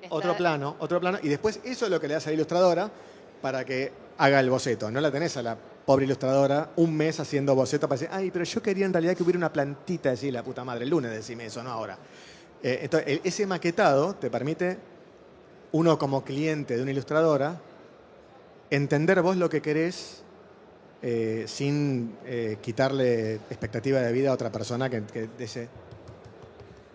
otro plano, y después eso es lo que le das a la ilustradora para que haga el boceto. No la tenés a la pobre ilustradora un mes haciendo boceto para decir, ay, pero yo quería en realidad que hubiera una plantita, decir la puta madre, el lunes decime eso, no ahora. Entonces, ese maquetado te permite, uno como cliente de una ilustradora, entender vos lo que querés sin quitarle expectativa de vida a otra persona que dice...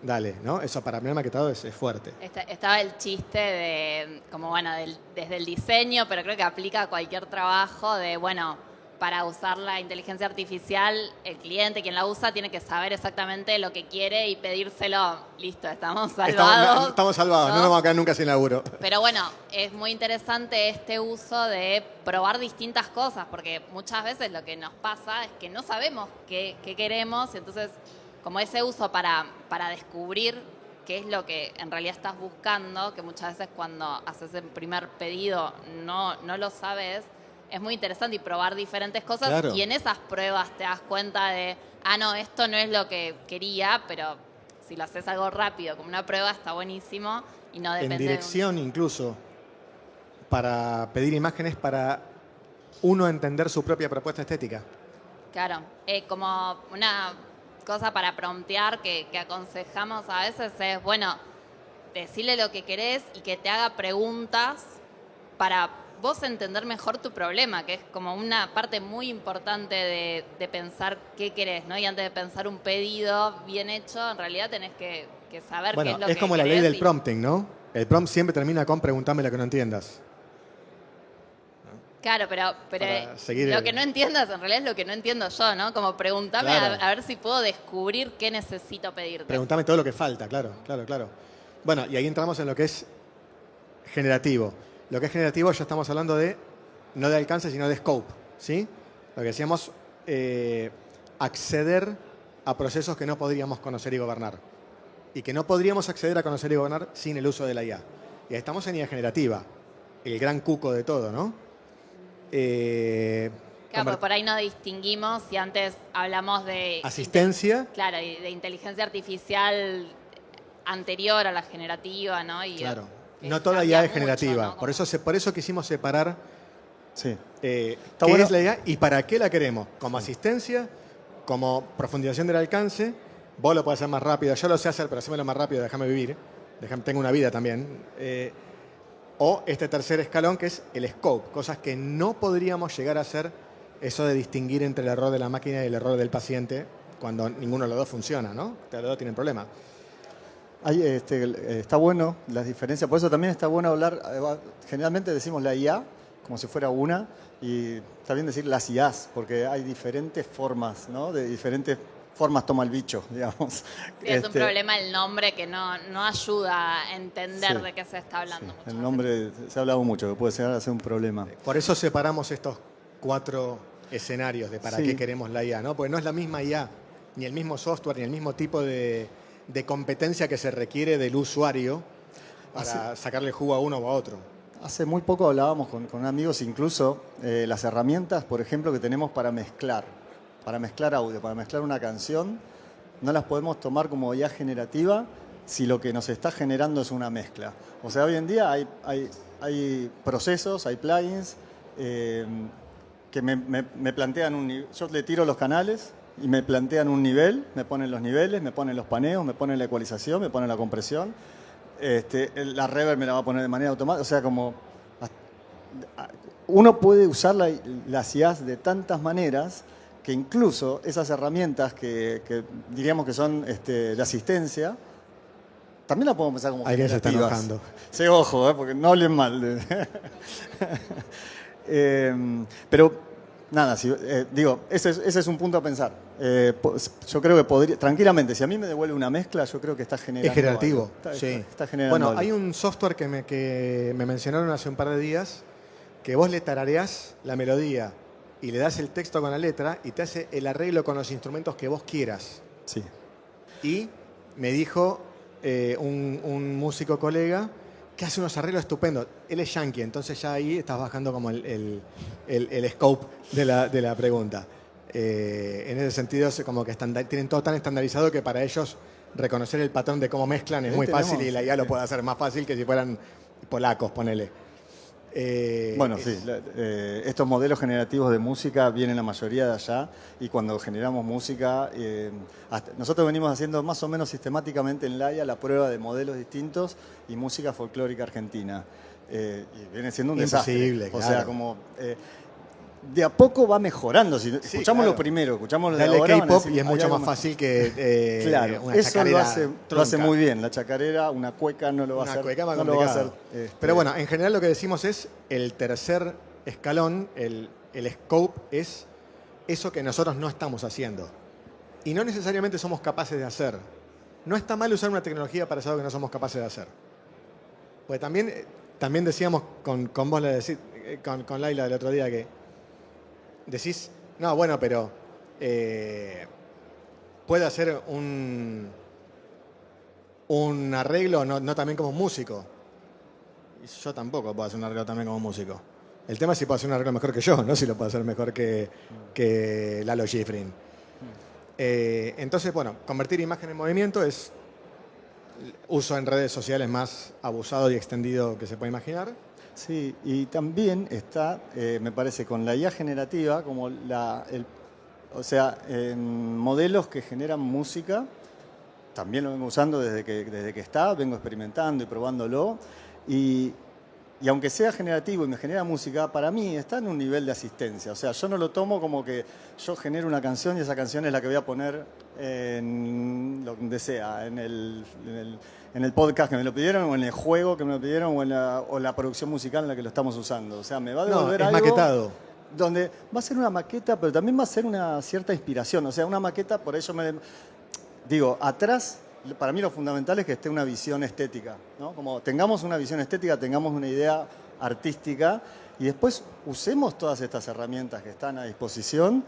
dale, ¿no? Eso para mí el maquetado es fuerte. Estaba el chiste de, como bueno, desde el diseño, pero creo que aplica a cualquier trabajo de, bueno, para usar la inteligencia artificial, el cliente, quien la usa, tiene que saber exactamente lo que quiere y pedírselo. Listo, estamos salvados. Estamos salvados, no nos vamos a quedar nunca sin laburo. Pero bueno, es muy interesante este uso de probar distintas cosas, porque muchas veces lo que nos pasa es que no sabemos qué queremos, y entonces como ese uso para descubrir qué es lo que en realidad estás buscando, que muchas veces cuando haces el primer pedido no lo sabes, es muy interesante y probar diferentes cosas. Claro. Y en esas pruebas te das cuenta de, no, esto no es lo que quería, pero si lo haces algo rápido, como una prueba, está buenísimo y no depende En dirección incluso, para pedir imágenes para uno entender su propia propuesta estética. Claro, como una cosa para promptear que aconsejamos a veces es, bueno, decirle lo que querés y que te haga preguntas para vos entender mejor tu problema, que es como una parte muy importante de pensar qué querés, ¿no? Y antes de pensar un pedido bien hecho, en realidad tenés que saber qué es lo que es como la ley del prompting, ¿no? El prompt siempre termina con preguntame lo que no entiendas. Claro, pero lo que no entiendas en realidad es lo que no entiendo yo, ¿no? Como preguntame Claro. a ver si puedo descubrir qué necesito pedirte. Preguntame todo lo que falta, claro. Bueno, y ahí entramos en lo que es generativo. Lo que es generativo ya estamos hablando de, no de alcance, sino de scope, ¿sí? Lo que decíamos, acceder a procesos que no podríamos conocer y gobernar. Y que no podríamos acceder a conocer y gobernar sin el uso de la IA. Y ahí estamos en IA generativa, el gran cuco de todo, ¿no? Claro, porque por ahí no distinguimos si antes hablamos de asistencia. Claro, y de inteligencia artificial anterior a la generativa, ¿no? Y claro. No toda IA es generativa. ¿no? Por eso quisimos separar Sí. qué bueno. es la IA y para qué la queremos. Como asistencia, como profundización del alcance. Vos lo podés hacer más rápido. Yo lo sé hacer, pero hacémelo más rápido. Déjame vivir. Tengo una vida también. O este tercer escalón que es el scope. Cosas que no podríamos llegar a hacer. Eso de distinguir entre el error de la máquina y el error del paciente cuando ninguno de los dos funciona, ¿no? Los dos tienen problemas. Está bueno las diferencias, por eso también está bueno hablar, generalmente decimos la IA como si fuera una, y está bien decir las IAs, porque hay diferentes formas, ¿no? De diferentes formas toma el bicho, digamos. Sí, es un problema el nombre que no ayuda a entender de qué se está hablando. Sí, el nombre se ha hablado mucho, que puede llegar a ser un problema. Por eso separamos estos 4 escenarios de para qué queremos la IA, ¿no? Porque no es la misma IA, ni el mismo software, ni el mismo tipo de competencia que se requiere del usuario para sacarle jugo a uno o a otro. Hace muy poco hablábamos con amigos incluso las herramientas, por ejemplo, que tenemos para mezclar audio, para mezclar una canción, no las podemos tomar como IA generativa si lo que nos está generando es una mezcla. O sea, hoy en día hay procesos, hay plugins que me plantean yo le tiro los canales y me plantean un nivel, me ponen los niveles, me ponen los paneos, me ponen la ecualización, me ponen la compresión. La reverb me la va a poner de manera automática. O sea, como uno puede usar las IAs de tantas maneras que incluso esas herramientas que diríamos que son de asistencia, también las podemos pensar como alguien se está generativas. enojando. Sí, ojo, porque no hablen mal. Pero nada, ese es un punto a pensar. Yo creo que podría, tranquilamente, si a mí me devuelve una mezcla, yo creo que está generando. Es generativo, algo. sí. Está generando bueno, algo. hay un software que me mencionaron hace un par de días que vos le tarareás la melodía y le das el texto con la letra y te hace el arreglo con los instrumentos que vos quieras. Sí. Y me dijo un músico colega que hace unos arreglos estupendos. Él es yankee, entonces ya ahí estás bajando como el scope de la pregunta. En ese sentido, como que tienen todo tan estandarizado que para ellos reconocer el patrón de cómo mezclan es muy fácil y la IA lo puede hacer más fácil que si fueran polacos, ponele. Bueno, sí, estos modelos generativos de música vienen la mayoría de allá y cuando generamos música, nosotros venimos haciendo más o menos sistemáticamente en Laia la prueba de modelos distintos y música folclórica argentina. Y viene siendo un desastre. Imposible, O claro. sea, como de a poco va mejorando. Si escuchamos claro. lo primero, escuchamos lo de Dale ahora, van a K-pop decir, y es hay mucho algo más fácil que Claro, una eso chacarera lo hace tronca. muy bien. La chacarera, una cueca no lo va a Una hacer. cueca más no lo va a hacer. complicado. Pero bueno, en general lo que decimos es el tercer escalón, el scope es eso que nosotros no estamos haciendo. Y no necesariamente somos capaces de hacer. No está mal usar una tecnología para hacer algo que no somos capaces de hacer. Pues también decíamos con vos, con Laila del otro día, que decís, no, bueno, pero puede hacer un arreglo no también como músico. Y yo tampoco puedo hacer un arreglo también como músico. El tema es si puedo hacer un arreglo mejor que yo, no si lo puedo hacer mejor que Lalo Schifrin. Entonces, bueno, convertir imagen en movimiento es el uso en redes sociales más abusado y extendido que se puede imaginar. Sí, y también está, me parece, con la IA generativa, como o sea, en modelos que generan música, también lo vengo usando desde que está, vengo experimentando y probándolo, y aunque sea generativo y me genera música, para mí está en un nivel de asistencia. O sea, yo no lo tomo como que yo genero una canción y esa canción es la que voy a poner en donde sea, en el podcast que me lo pidieron, o en el juego que me lo pidieron, o la producción musical en la que lo estamos usando. O sea, me va a devolver es algo maquetado. donde va a ser una maqueta, pero también va a ser una cierta inspiración. O sea, una maqueta, por eso digo, atrás, para mí lo fundamental es que esté una visión estética, ¿no? Como tengamos una visión estética, tengamos una idea artística y después usemos todas estas herramientas que están a disposición.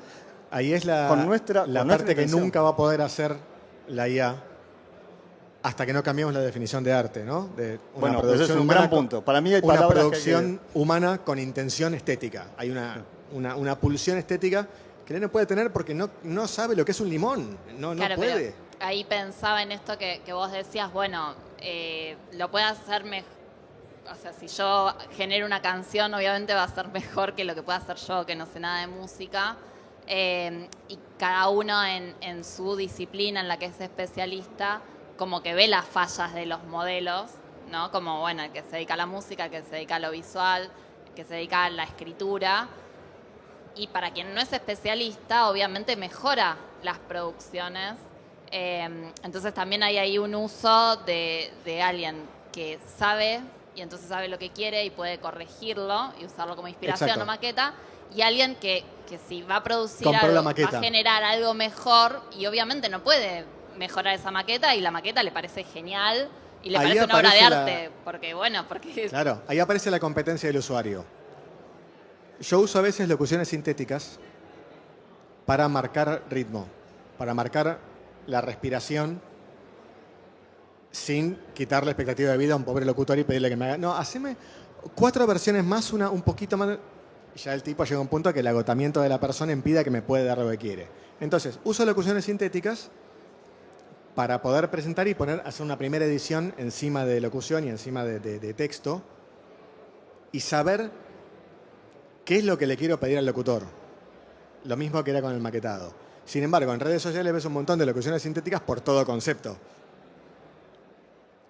Ahí es con nuestra parte que intención. nunca va a poder hacer la IA hasta que no cambiemos la definición de arte, ¿no? De una Bueno, eso es producción un humana gran punto. Para mí hay una palabras producción humana con intención estética. Hay una pulsión estética que no puede tener porque no sabe lo que es un limón. No Claro, puede. pero ahí pensaba en esto que vos decías, bueno, lo puede hacer mejor. O sea, si yo genero una canción, obviamente va a ser mejor que lo que pueda hacer yo, que no sé nada de música. Y cada uno en su disciplina, en la que es especialista, como que ve las fallas de los modelos, ¿no? Como, bueno, el que se dedica a la música, el que se dedica a lo visual, el que se dedica a la escritura. Y para quien no es especialista, obviamente mejora las producciones. Entonces también hay ahí un uso de alguien que sabe y entonces sabe lo que quiere y puede corregirlo y usarlo como inspiración Exacto. o maqueta. Y alguien que si va a producir Compró la algo, va maqueta. a generar algo mejor y obviamente no puede mejorar esa maqueta y la maqueta le parece genial y le Ahí parece una obra de aparece arte. Porque Claro, ahí aparece la competencia del usuario. Yo uso a veces locuciones sintéticas para marcar ritmo, para marcar la respiración sin quitarle expectativa de vida a un pobre locutor y pedirle que me haga... No, haceme 4 versiones más, una un poquito más... Y ya el tipo llega a un punto que el agotamiento de la persona impida que me pueda dar lo que quiere. Entonces, uso locuciones sintéticas para poder presentar y hacer una primera edición encima de locución y encima de texto y saber qué es lo que le quiero pedir al locutor. Lo mismo que era con el maquetado. Sin embargo, en redes sociales ves un montón de locuciones sintéticas por todo concepto.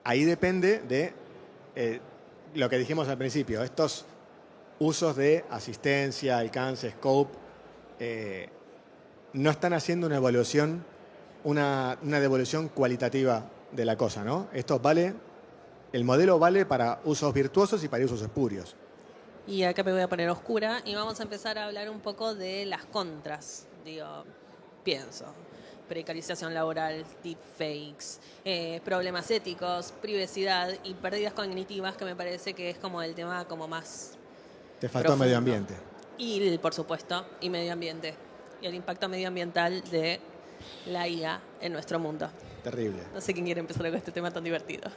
Ahí depende de lo que dijimos al principio. Estos usos de asistencia, alcance, scope, no están haciendo una evaluación, una devolución cualitativa de la cosa, ¿no? El modelo vale para usos virtuosos y para usos espurios. Y acá me voy a poner oscura y vamos a empezar a hablar un poco de las contras. Pienso. Precarización laboral, deepfakes, problemas éticos, privacidad y pérdidas cognitivas, que me parece que es como el tema como más Te faltó profundo. medio ambiente. Y, por supuesto, y medio ambiente. Y el impacto medioambiental de la IA en nuestro mundo. Terrible. No sé quién quiere empezar con este tema tan divertido.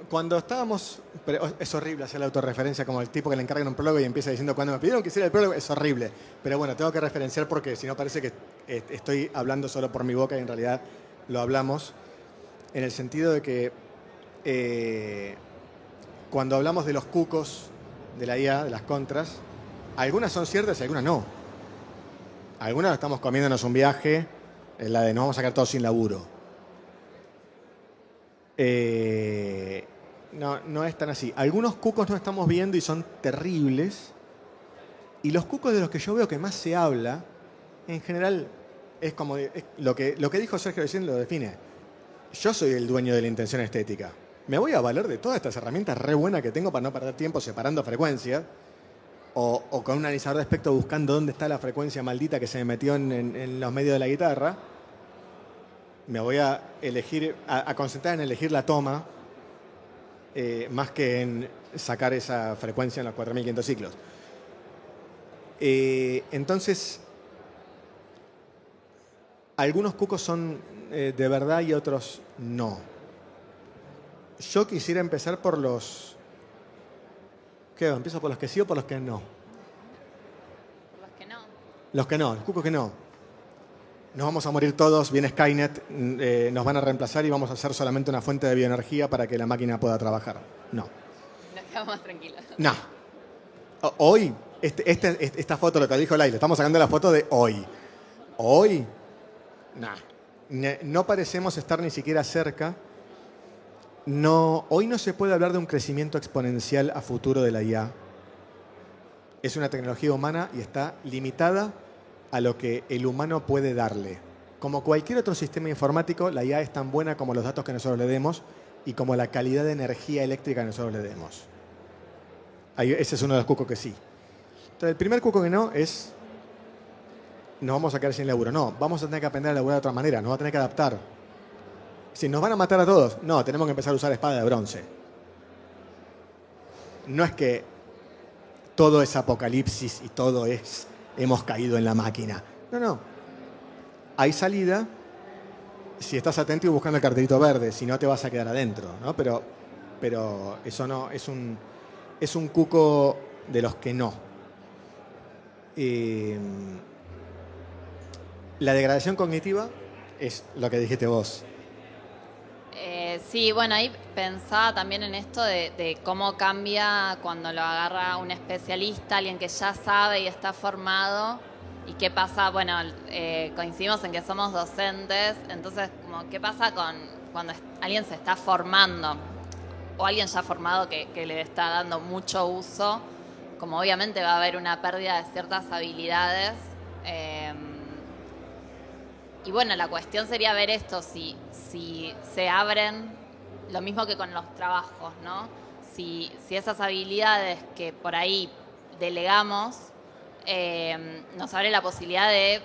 Cuando estábamos... Pero es horrible hacer la autorreferencia como el tipo que le encargan un prólogo y empieza diciendo cuando me pidieron que hiciera el prólogo, es horrible. Pero bueno, tengo que referenciar porque si no parece que estoy hablando solo por mi boca y en realidad lo hablamos. En el sentido de que cuando hablamos de los cucos de la IA, de las contras, algunas son ciertas y algunas no. Algunas estamos comiéndonos un viaje, la de nos vamos a sacar todos sin laburo. no es tan así. Algunos cucos no estamos viendo y son terribles. Y los cucos de los que yo veo que más se habla, en general, es como lo que dijo Sergio recién lo define. Yo soy el dueño de la intención estética. Me voy a valer de todas estas herramientas re buenas que tengo para no perder tiempo separando frecuencias o con un analizador de espectro buscando dónde está la frecuencia maldita que se me metió en los medios de la guitarra. Me voy a concentrar en elegir la toma más que en sacar esa frecuencia en los 4500 ciclos. Entonces, algunos cucos son de verdad y otros no. Yo quisiera empezar por los... ¿Qué? ¿Empiezo por los que sí o por los que no? Por los que no. Los que no, los cucos que no. Nos vamos a morir todos, viene Skynet, nos van a reemplazar y vamos a hacer solamente una fuente de bioenergía para que la máquina pueda trabajar. No. Nos quedamos más tranquilos. No. Hoy, esta foto, lo que dijo Laila, estamos sacando la foto de hoy. Hoy, no parecemos estar ni siquiera cerca. No, hoy no se puede hablar de un crecimiento exponencial a futuro de la IA. Es una tecnología humana y está limitada a lo que el humano puede darle. Como cualquier otro sistema informático, la IA es tan buena como los datos que nosotros le demos y como la calidad de energía eléctrica que nosotros le demos. Ese es uno de los cucos que sí. Entonces, el primer cuco que no es nos vamos a quedar sin laburo. No, vamos a tener que aprender a laburar de otra manera, nos vamos a tener que adaptar. Si nos van a matar a todos, no, tenemos que empezar a usar espada de bronce. No es que todo es apocalipsis y todo es hemos caído en la máquina. No. Hay salida si estás atento y buscando el cartelito verde, si no te vas a quedar adentro, ¿no? Pero eso no, es un cuco de los que no. La degradación cognitiva es lo que dijiste vos. Sí, bueno, ahí pensaba también en esto de cómo cambia cuando lo agarra un especialista, alguien que ya sabe y está formado, y qué pasa, bueno, coincidimos en que somos docentes, entonces, como, ¿qué pasa cuando alguien se está formando? O alguien ya formado que le está dando mucho uso, como obviamente va a haber una pérdida de ciertas habilidades. Y bueno, la cuestión sería ver esto, si se abren, lo mismo que con los trabajos, ¿no? Si esas habilidades que por ahí delegamos, nos abre la posibilidad de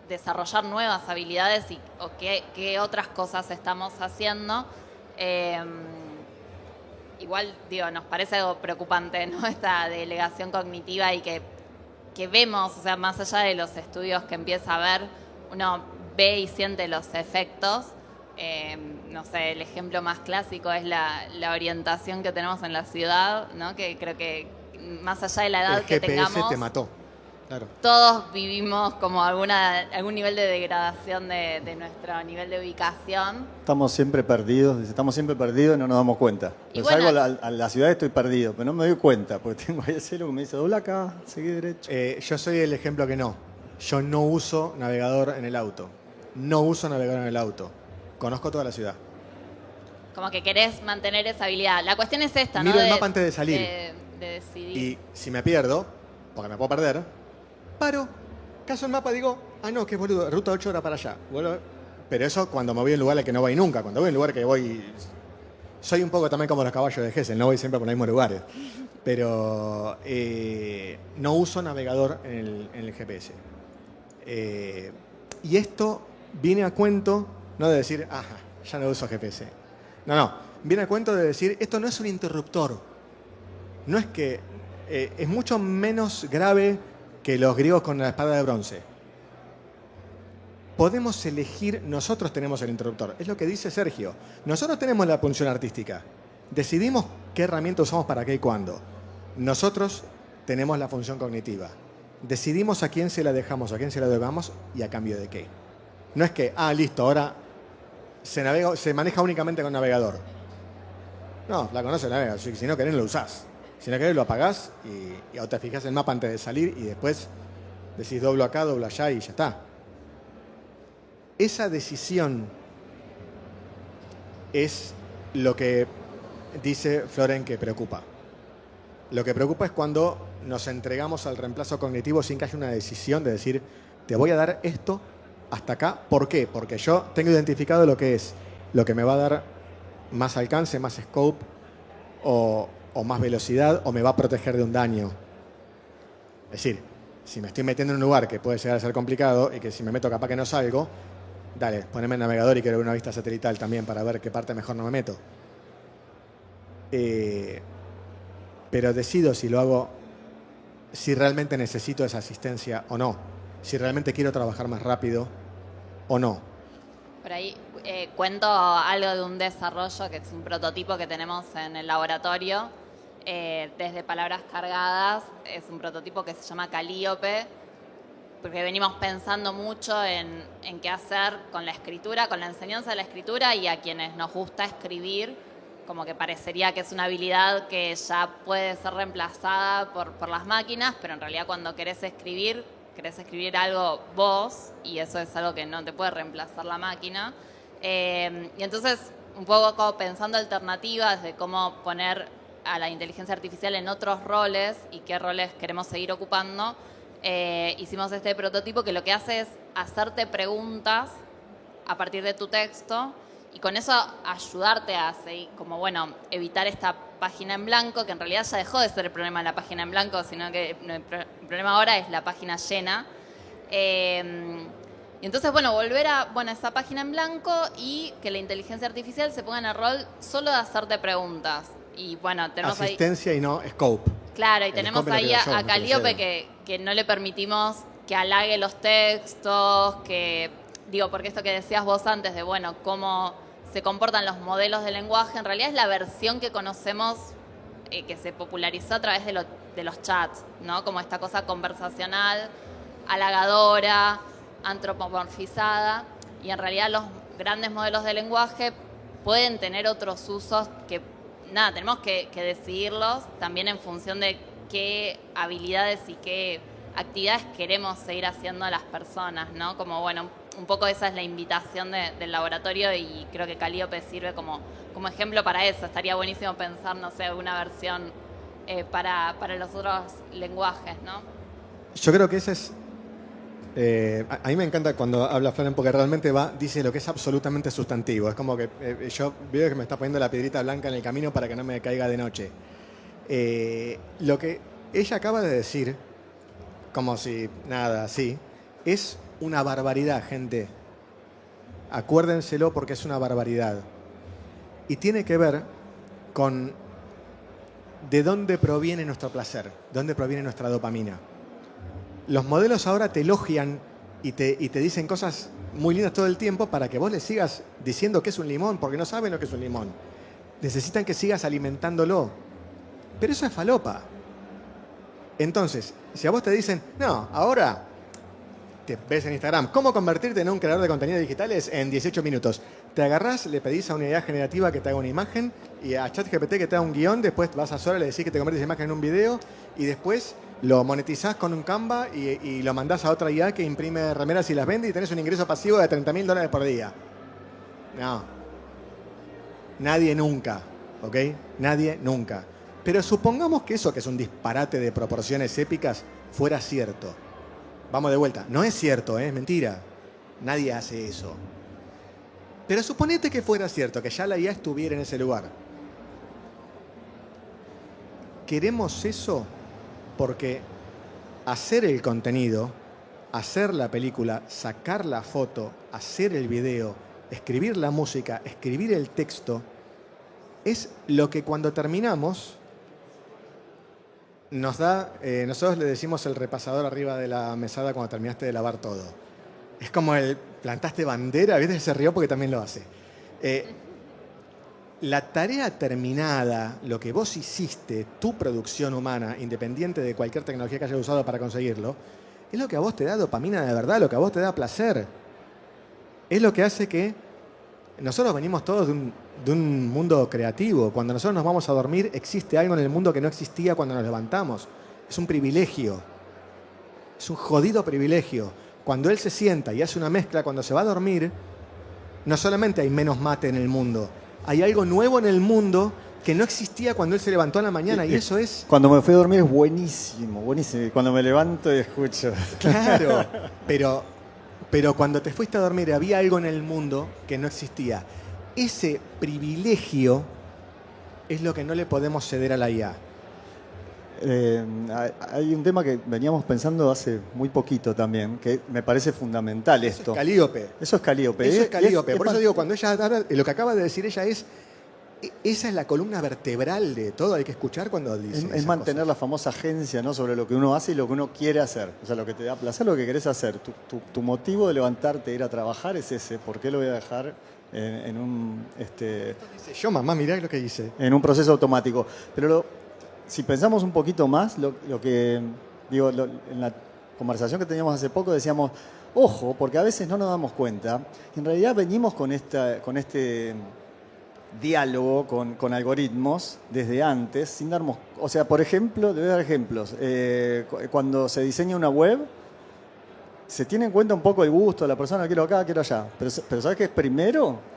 desarrollar nuevas habilidades o qué otras cosas estamos haciendo. Igual, digo, nos parece algo preocupante, ¿no? Esta delegación cognitiva y que vemos, o sea, más allá de los estudios que empieza a ver, uno ve y siente los efectos. No sé, el ejemplo más clásico es la orientación que tenemos en la ciudad, ¿no? Que creo que más allá de la edad que tengamos... El GPS te mató, claro. Todos vivimos como algún nivel de degradación de nuestro nivel de ubicación. Estamos siempre perdidos y no nos damos cuenta. Y Pues bueno, salgo a la ciudad, estoy perdido, pero no me doy cuenta, porque tengo ahí el celo que me dice, dobla acá, seguí derecho. Yo soy el ejemplo que no. Yo no uso navegador en el auto. Conozco toda la ciudad. Como que querés mantener esa habilidad. La cuestión es esta, Miro ¿no? el mapa antes de salir. De decidir. Y si me pierdo, porque me puedo perder, paro, caso el mapa, digo, no, que boludo, ruta 8 horas para allá. Pero eso cuando me voy a un lugar al que no voy nunca. Cuando voy a un lugar que voy... Soy un poco también como los caballos de Gesell, no voy siempre por los mismos lugares. Pero no uso navegador en el GPS. Y esto viene a cuento, no de decir, ya no uso GPS. No, viene a cuento de decir, esto no es un interruptor. No es que... es mucho menos grave que los griegos con la espada de bronce. Podemos elegir, nosotros tenemos el interruptor. Es lo que dice Sergio. Nosotros tenemos la pulsión artística. Decidimos qué herramienta usamos para qué y cuándo. Nosotros tenemos la función cognitiva. Decidimos a quién se la dejamos, a quién se la dejamos y a cambio de qué. No es que, listo, ahora se maneja únicamente con navegador. No, la conoce, la navega. Si no querés, lo usás. Si no querés, lo apagás y te fijás el mapa antes de salir y después decís doblo acá, doblo allá y ya está. Esa decisión es lo que dice Floren que preocupa. Lo que preocupa es cuando nos entregamos al reemplazo cognitivo sin que haya una decisión de decir, te voy a dar esto hasta acá. ¿Por qué? Porque yo tengo identificado lo que es, lo que me va a dar más alcance, más scope o más velocidad o me va a proteger de un daño. Es decir, si me estoy metiendo en un lugar que puede llegar a ser complicado y que si me meto capaz que no salgo, dale, poneme el navegador y quiero ver una vista satelital también para ver qué parte mejor no me meto. Pero decido si lo hago, si realmente necesito esa asistencia o no, si realmente quiero trabajar más rápido o no. Por ahí cuento algo de un desarrollo que es un prototipo que tenemos en el laboratorio. Desde palabras cargadas, es un prototipo que se llama Calíope, porque venimos pensando mucho en qué hacer con la escritura, con la enseñanza de la escritura, y a quienes nos gusta escribir, como que parecería que es una habilidad que ya puede ser reemplazada por las máquinas, pero en realidad cuando querés escribir algo vos, y eso es algo que no te puede reemplazar la máquina. Y entonces, un poco como pensando alternativas de cómo poner a la inteligencia artificial en otros roles y qué roles queremos seguir ocupando, hicimos este prototipo que lo que hace es hacerte preguntas a partir de tu texto y con eso ayudarte a seguir, como bueno, evitar esta página en blanco, que en realidad ya dejó de ser el problema de la página en blanco, sino que el problema ahora es la página llena. Y entonces, bueno, volver a esa página en blanco y que la inteligencia artificial se ponga en el rol solo de hacerte preguntas. Y bueno, tenemos asistencia ahí, y no scope. Claro, y el tenemos scope ahí a a Calíope que no le permitimos que halague los textos, que digo, porque esto que decías vos antes de, bueno, cómo se comportan los modelos de lenguaje, en realidad es la versión que conocemos que se popularizó a través de los chats, ¿no? Como esta cosa conversacional, halagadora, antropomorfizada, y en realidad los grandes modelos de lenguaje pueden tener otros usos que, nada, tenemos que decidirlos también en función de qué habilidades y qué actividades queremos seguir haciendo a las personas, ¿no? Como, bueno, un poco esa es la invitación del laboratorio y creo que Calíope sirve como ejemplo para eso. Estaría buenísimo pensar, no sé, una versión para los otros lenguajes, ¿no? Yo creo que ese es... a mí me encanta cuando habla Floren porque realmente dice lo que es absolutamente sustantivo. Es como que yo veo que me está poniendo la piedrita blanca en el camino para que no me caiga de noche. Lo que ella acaba de decir, como si nada así, es una barbaridad, gente. Acuérdenselo porque es una barbaridad. Y tiene que ver con de dónde proviene nuestro placer, de dónde proviene nuestra dopamina. Los modelos ahora te elogian y te dicen cosas muy lindas todo el tiempo para que vos les sigas diciendo que es un limón, porque no saben lo que es un limón. Necesitan que sigas alimentándolo. Pero eso es falopa. Entonces, si a vos te dicen, no, ahora te ves en Instagram, ¿cómo convertirte en un creador de contenidos digitales en 18 minutos? Te agarrás, le pedís a una idea generativa que te haga una imagen y a ChatGPT que te haga un guión, después vas a Sora, le decís que te conviertes esa imagen en un video y después lo monetizás con un Canva y lo mandás a otra IA que imprime remeras y las vende y tenés un ingreso pasivo de $30.000 por día. No. Nadie nunca, ¿ok? Nadie nunca. Pero supongamos que eso, que es un disparate de proporciones épicas, fuera cierto. Vamos de vuelta. No es cierto, es mentira. Nadie hace eso. Pero suponete que fuera cierto, que ya la IA estuviera en ese lugar. ¿Queremos eso? Porque hacer el contenido, hacer la película, sacar la foto, hacer el video, escribir la música, escribir el texto, es lo que cuando terminamos nos da, nosotros le decimos el repasador arriba de la mesada cuando terminaste de lavar todo. Es como el plantaste bandera, ¿viste? Se rió porque también lo hace. La tarea terminada, lo que vos hiciste, tu producción humana, independiente de cualquier tecnología que hayas usado para conseguirlo, es lo que a vos te da dopamina de verdad, lo que a vos te da placer. Es lo que hace que nosotros venimos todos de un mundo creativo. Cuando nosotros nos vamos a dormir, existe algo en el mundo que no existía cuando nos levantamos. Es un privilegio. Es un jodido privilegio. Cuando él se sienta y hace una mezcla, cuando se va a dormir, no solamente hay menos mate en el mundo, hay algo nuevo en el mundo que no existía cuando él se levantó a la mañana, y eso es... Cuando me fui a dormir es buenísimo, buenísimo. Y cuando me levanto y escucho. Claro, pero cuando te fuiste a dormir había algo en el mundo que no existía. Ese privilegio es lo que no le podemos ceder a la IA. Hay un tema que veníamos pensando hace muy poquito también, que me parece fundamental Eso esto. es Calíope. Eso es Calíope. Eso es Calíope. Por eso más- digo, cuando ella habla, lo que acaba de decir ella es... Esa es la columna vertebral de todo. Hay que escuchar cuando dice Es esas mantener cosas. la famosa agencia, ¿no? Sobre lo que uno hace y lo que uno quiere hacer. O sea, lo que te da placer, lo que querés hacer. Tu motivo de levantarte e ir a trabajar es ese. ¿Por qué lo voy a dejar en un Dice, yo, mamá, mirá lo que dice. en un proceso automático? Pero si pensamos un poquito más, lo que digo, en la conversación que teníamos hace poco decíamos, ojo, porque a veces no nos damos cuenta. En realidad venimos con este diálogo con algoritmos desde antes, sin darnos... O sea, por ejemplo, te voy a dar ejemplos. Cuando se diseña una web, se tiene en cuenta un poco el gusto de la persona, quiero acá, quiero allá. Pero ¿sabes qué es primero?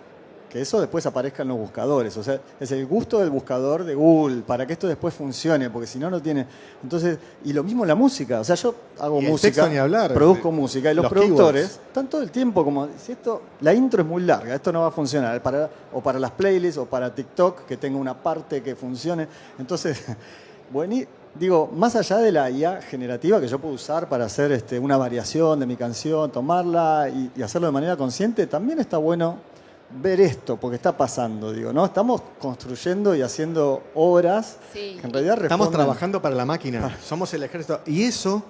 Que eso después aparezca en los buscadores. O sea, es el gusto del buscador de Google, para que esto después funcione, porque si no, no tiene... Entonces, y lo mismo la música. O sea, yo hago Y el música, texto ni hablar. produzco música, y los Los productores keywords. están todo el tiempo como, si esto, la intro es muy larga, esto no va a funcionar, o para las playlists, o para TikTok, que tenga una parte que funcione. Entonces, bueno, digo, más allá de la IA generativa que yo puedo usar para hacer una variación de mi canción, tomarla y hacerlo de manera consciente, también está bueno ver esto, porque está pasando, digo, ¿no? Estamos construyendo y haciendo obras Sí. que en realidad Estamos responden- trabajando para la máquina. Somos el ejército. Y eso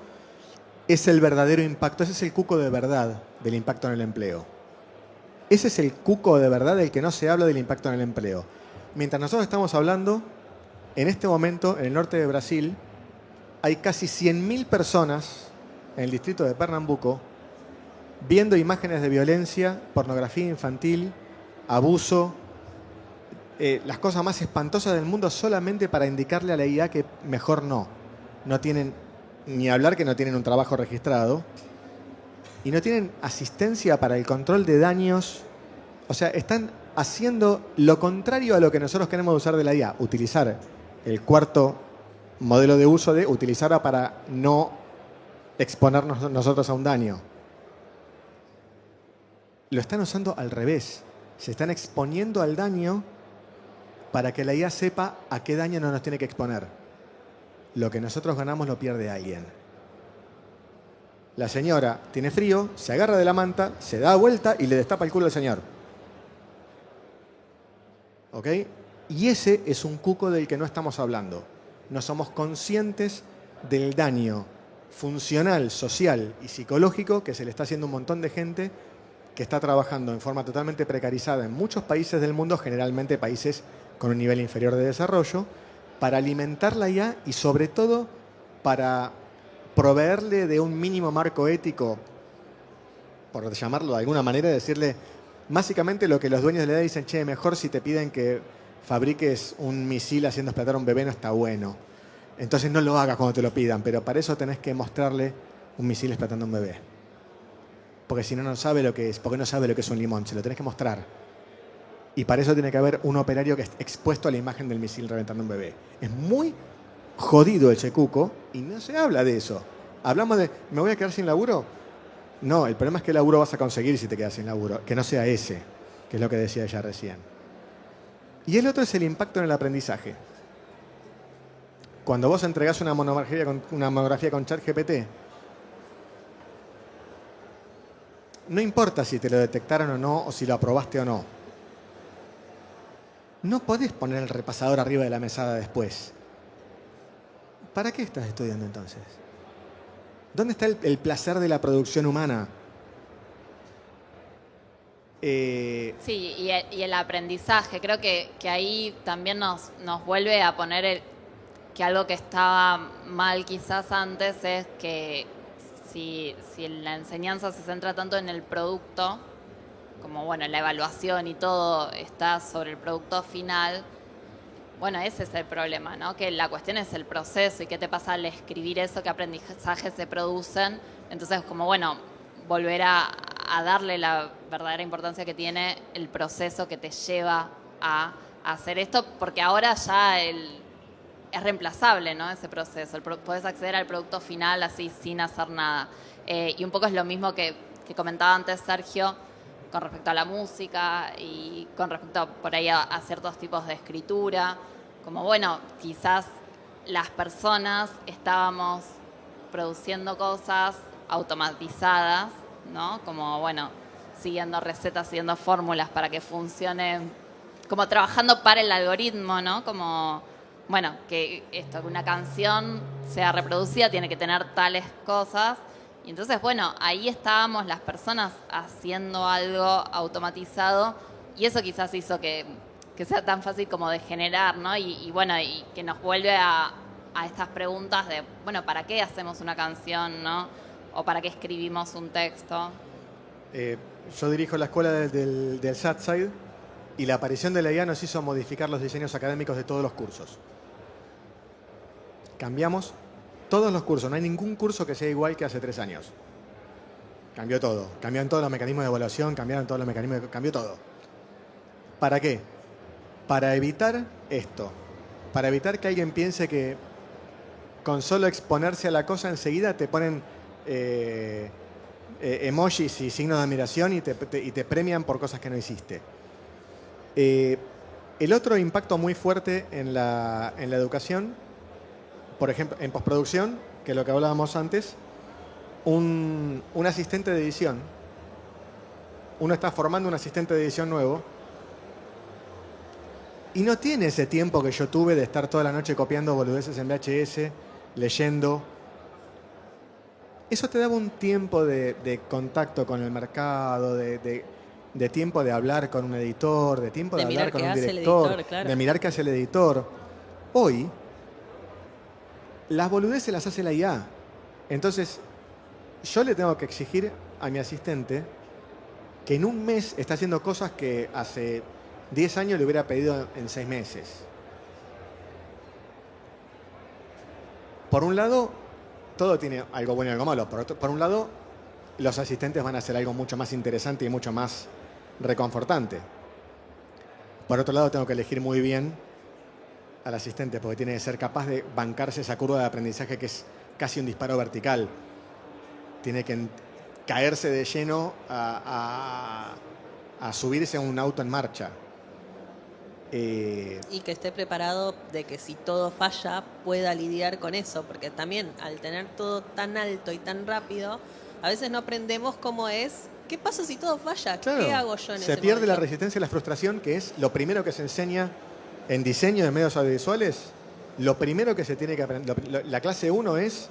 es el verdadero impacto. Ese es el cuco de verdad del impacto en el empleo. Ese es el cuco de verdad del que no se habla del impacto en el empleo. Mientras nosotros estamos hablando, en este momento, en el norte de Brasil, hay casi 100.000 personas en el distrito de Pernambuco viendo imágenes de violencia, pornografía infantil, abuso, las cosas más espantosas del mundo solamente para indicarle a la IA que mejor no. No tienen, ni hablar que no tienen un trabajo registrado, y no tienen asistencia para el control de daños. O sea, están haciendo lo contrario a lo que nosotros queremos usar de la IA. Utilizar el cuarto modelo de uso de utilizarla para no exponernos nosotros a un daño. Lo están usando al revés. Se están exponiendo al daño para que la IA sepa a qué daño no nos tiene que exponer. Lo que nosotros ganamos lo pierde alguien. La señora tiene frío, se agarra de la manta, se da vuelta y le destapa el culo al señor. ¿Ok? Y ese es un cuco del que no estamos hablando. No somos conscientes del daño funcional, social y psicológico que se le está haciendo a un montón de gente que está trabajando en forma totalmente precarizada en muchos países del mundo, generalmente países con un nivel inferior de desarrollo, para alimentar la IA y sobre todo para proveerle de un mínimo marco ético, por llamarlo de alguna manera, decirle básicamente lo que los dueños de la IA dicen, che, mejor si te piden que fabriques un misil haciendo explotar a un bebé no está bueno. Entonces no lo hagas cuando te lo pidan, pero para eso tenés que mostrarle un misil explotando a un bebé. Porque si no, no sabe lo que es, porque no sabe lo que es un limón, se lo tenés que mostrar. Y para eso tiene que haber un operario que esté expuesto a la imagen del misil reventando un bebé. Es muy jodido el checuco y no se habla de eso. Hablamos de, ¿me voy a quedar sin laburo? No, el problema es qué laburo vas a conseguir si te quedas sin laburo. Que no sea ese, que es lo que decía ella recién. Y el otro es el impacto en el aprendizaje. Cuando vos entregás una monografía con ChatGPT, no importa si te lo detectaron o no, o si lo aprobaste o no. No podés poner el repasador arriba de la mesada después. ¿Para qué estás estudiando entonces? ¿Dónde está el placer de la producción humana? Sí, y el aprendizaje. Creo que ahí también nos vuelve a poner que algo que estaba mal quizás antes es que si la enseñanza se centra tanto en el producto, como bueno, la evaluación y todo está sobre el producto final, bueno, ese es el problema, ¿no? Que la cuestión es el proceso y qué te pasa al escribir eso, qué aprendizajes se producen. Entonces, como bueno, volver a darle la verdadera importancia que tiene el proceso que te lleva a hacer esto, porque ahora ya es reemplazable, ¿no? Ese proceso. Podés acceder al producto final así, sin hacer nada. Y un poco es lo mismo que comentaba antes Sergio, con respecto a la música y con respecto por ahí a ciertos tipos de escritura. Como, bueno, quizás las personas estábamos produciendo cosas automatizadas, ¿no? Como, bueno, siguiendo recetas, siguiendo fórmulas para que funcione, como trabajando para el algoritmo, ¿no? Como, bueno, que una canción sea reproducida tiene que tener tales cosas. Y entonces, bueno, ahí estábamos las personas haciendo algo automatizado y eso quizás hizo que sea tan fácil como de generar, ¿no? Y bueno, y que nos vuelve a estas preguntas de, bueno, ¿para qué hacemos una canción, no? ¿O para qué escribimos un texto? Yo dirijo la escuela del SatSide y la aparición de la IA nos hizo modificar los diseños académicos de todos los cursos. Cambiamos todos los cursos, no hay ningún curso que sea igual que hace 3 años. Cambió todo, cambiaron todos los mecanismos de evaluación, cambiaron todos los mecanismos, cambió todo. ¿Para qué? Para evitar esto, para evitar que alguien piense que con solo exponerse a la cosa enseguida te ponen emojis y signos de admiración y te premian por cosas que no hiciste. El otro impacto muy fuerte en la educación, por ejemplo, en postproducción, que es lo que hablábamos antes, un asistente de edición. Uno está formando un asistente de edición nuevo y no tiene ese tiempo que yo tuve de estar toda la noche copiando boludeces en VHS, leyendo. Eso te daba un tiempo de contacto con el mercado, de tiempo de hablar con un editor, de tiempo de hablar con un director, claro. de mirar qué hace el editor. Hoy, las boludeces las hace la IA. Entonces, yo le tengo que exigir a mi asistente que en un mes está haciendo cosas que hace 10 años le hubiera pedido en 6 meses. Por un lado, todo tiene algo bueno y algo malo. Por un lado, los asistentes van a hacer algo mucho más interesante y mucho más reconfortante. Por otro lado, tengo que elegir muy bien al asistente porque tiene que ser capaz de bancarse esa curva de aprendizaje que es casi un disparo vertical. Tiene que caerse de lleno a subirse a un auto en marcha. Y que esté preparado de que si todo falla pueda lidiar con eso, porque también al tener todo tan alto y tan rápido, a veces no aprendemos cómo es. ¿Qué pasa si todo falla? Claro, ¿Qué hago yo en ese se pierde momento? la resistencia y la frustración, que es lo primero que se enseña en diseño de medios audiovisuales. Lo primero que se tiene que aprender, la clase 1 es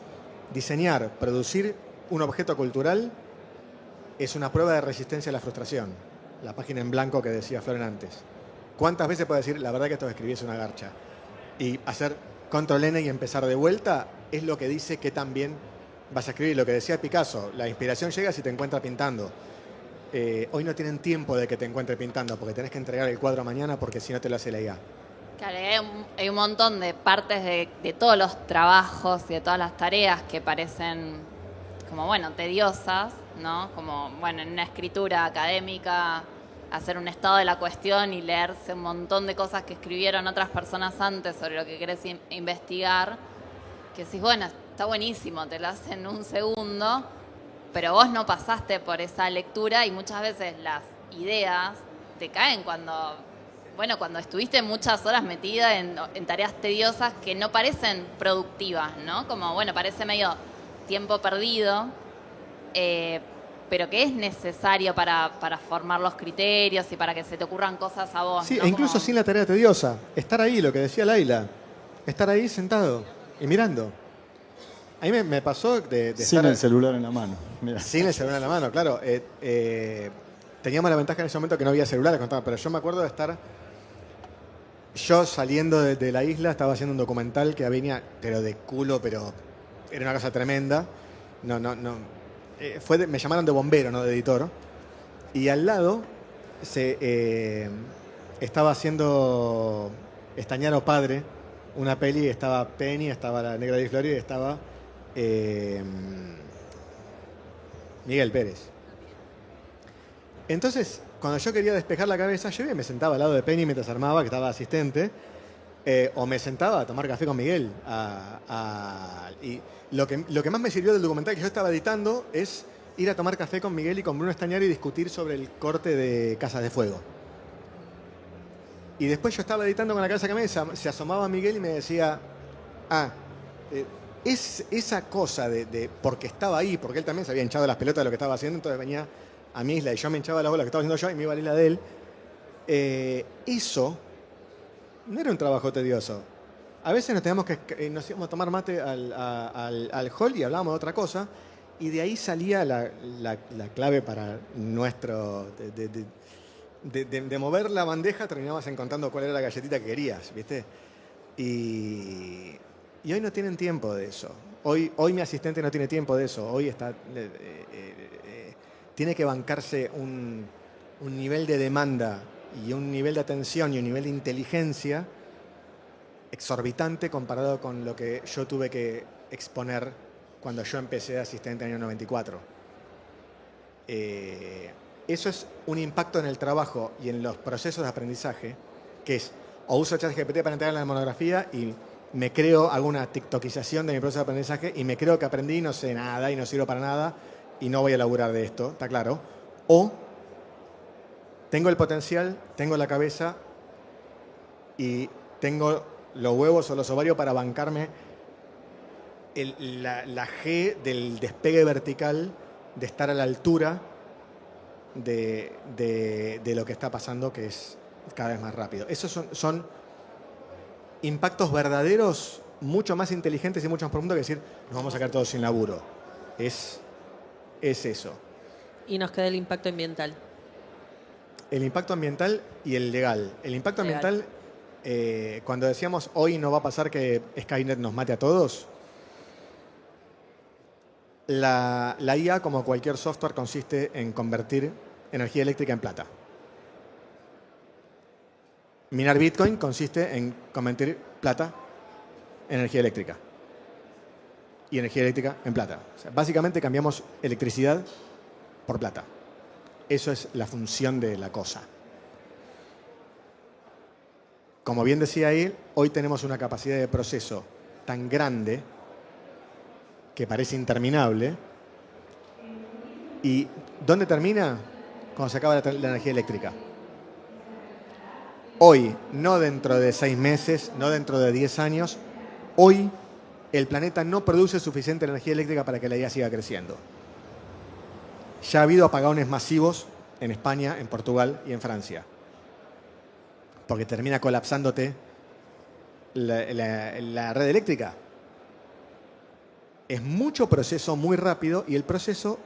diseñar, producir un objeto cultural, es una prueba de resistencia a la frustración. La página en blanco que decía Floren antes. ¿Cuántas veces puede decir, la verdad que esto que escribí es una garcha? Y hacer control N y empezar de vuelta es lo que dice que también vas a escribir. Lo que decía Picasso, la inspiración llega si te encuentra pintando. Hoy no tienen tiempo de que te encuentre pintando porque tenés que entregar el cuadro mañana porque si no te lo hace la IA. Claro, hay un montón de partes de todos los trabajos y de todas las tareas que parecen como, bueno, tediosas, ¿no? Como, bueno, en una escritura académica, hacer un estado de la cuestión y leerse un montón de cosas que escribieron otras personas antes sobre lo que querés investigar, que decís, bueno, está buenísimo, te lo hacen en un segundo, pero vos no pasaste por esa lectura y muchas veces las ideas te caen cuando estuviste muchas horas metida en tareas tediosas que no parecen productivas, ¿no? Como, bueno, parece medio tiempo perdido, pero que es necesario para formar los criterios y para que se te ocurran cosas a vos. Sí, ¿no? e incluso Como... sin la tarea tediosa. Estar ahí, lo que decía Laila. Estar ahí sentado y mirando. A mí me pasó de Sin estar... el celular en la mano. Mirá. Sin el celular en la mano, claro. Teníamos la ventaja en ese momento que no había celular, pero yo me acuerdo de estar... Yo saliendo de la isla estaba haciendo un documental que venía, pero de culo, pero era una cosa tremenda. Me llamaron de bombero, no de editor. Y al lado estaba haciendo Estañaro Padre, una peli, estaba Penny, estaba la Negra Di Flori y estaba Miguel Pérez. Entonces, cuando yo quería despejar la cabeza, yo me sentaba al lado de Penny mientras armaba, que estaba asistente, o me sentaba a tomar café con Miguel. Y lo que más me sirvió del documental que yo estaba editando es ir a tomar café con Miguel y con Bruno Estañari y discutir sobre el corte de Casas de Fuego. Y después yo estaba editando con la cabeza que se asomaba Miguel y me decía, es esa cosa de porque estaba ahí, porque él también se había hinchado las pelotas de lo que estaba haciendo, entonces venía a mi isla y yo me hinchaba la bola que estaba haciendo yo y me iba a la isla de él. Eso no era un trabajo tedioso. A veces nos íbamos a tomar mate al hall y hablábamos de otra cosa, y de ahí salía la clave para nuestro... De mover la bandeja terminabas encontrando cuál era la galletita que querías, ¿viste? Y hoy no tienen tiempo de eso. Hoy mi asistente no tiene tiempo de eso. Hoy tiene que bancarse un nivel de demanda y un nivel de atención y un nivel de inteligencia exorbitante comparado con lo que yo tuve que exponer cuando yo empecé de asistente en el año 94. Eso es un impacto en el trabajo y en los procesos de aprendizaje, que es, o uso ChatGPT para entregar la monografía y me creo alguna tiktokización de mi proceso de aprendizaje y me creo que aprendí, no sé nada y no sirvo para nada y no voy a laburar de esto, está claro. O tengo el potencial, tengo la cabeza y tengo los huevos o los ovarios para bancarme la G del despegue vertical, de estar a la altura de lo que está pasando, que es cada vez más rápido. Esos son impactos verdaderos, mucho más inteligentes y mucho más profundos que decir, nos vamos a sacar todos sin laburo. Es eso. Y nos queda el impacto ambiental. El impacto ambiental y el legal. El impacto ambiental, cuando decíamos hoy no va a pasar que Skynet nos mate a todos, la IA, como cualquier software, consiste en convertir energía eléctrica en plata. Minar Bitcoin consiste en convertir plata en energía eléctrica. Y energía eléctrica en plata. O sea, básicamente cambiamos electricidad por plata. Eso es la función de la cosa. Como bien decía él, hoy tenemos una capacidad de proceso tan grande que parece interminable. ¿Y dónde termina? Cuando se acaba la energía eléctrica. Hoy, no dentro de 6 meses, no dentro de 10 años, hoy el planeta no produce suficiente energía eléctrica para que la IA siga creciendo. Ya ha habido apagones masivos en España, en Portugal y en Francia. Porque termina colapsándote la red eléctrica. Es mucho proceso muy rápido y el proceso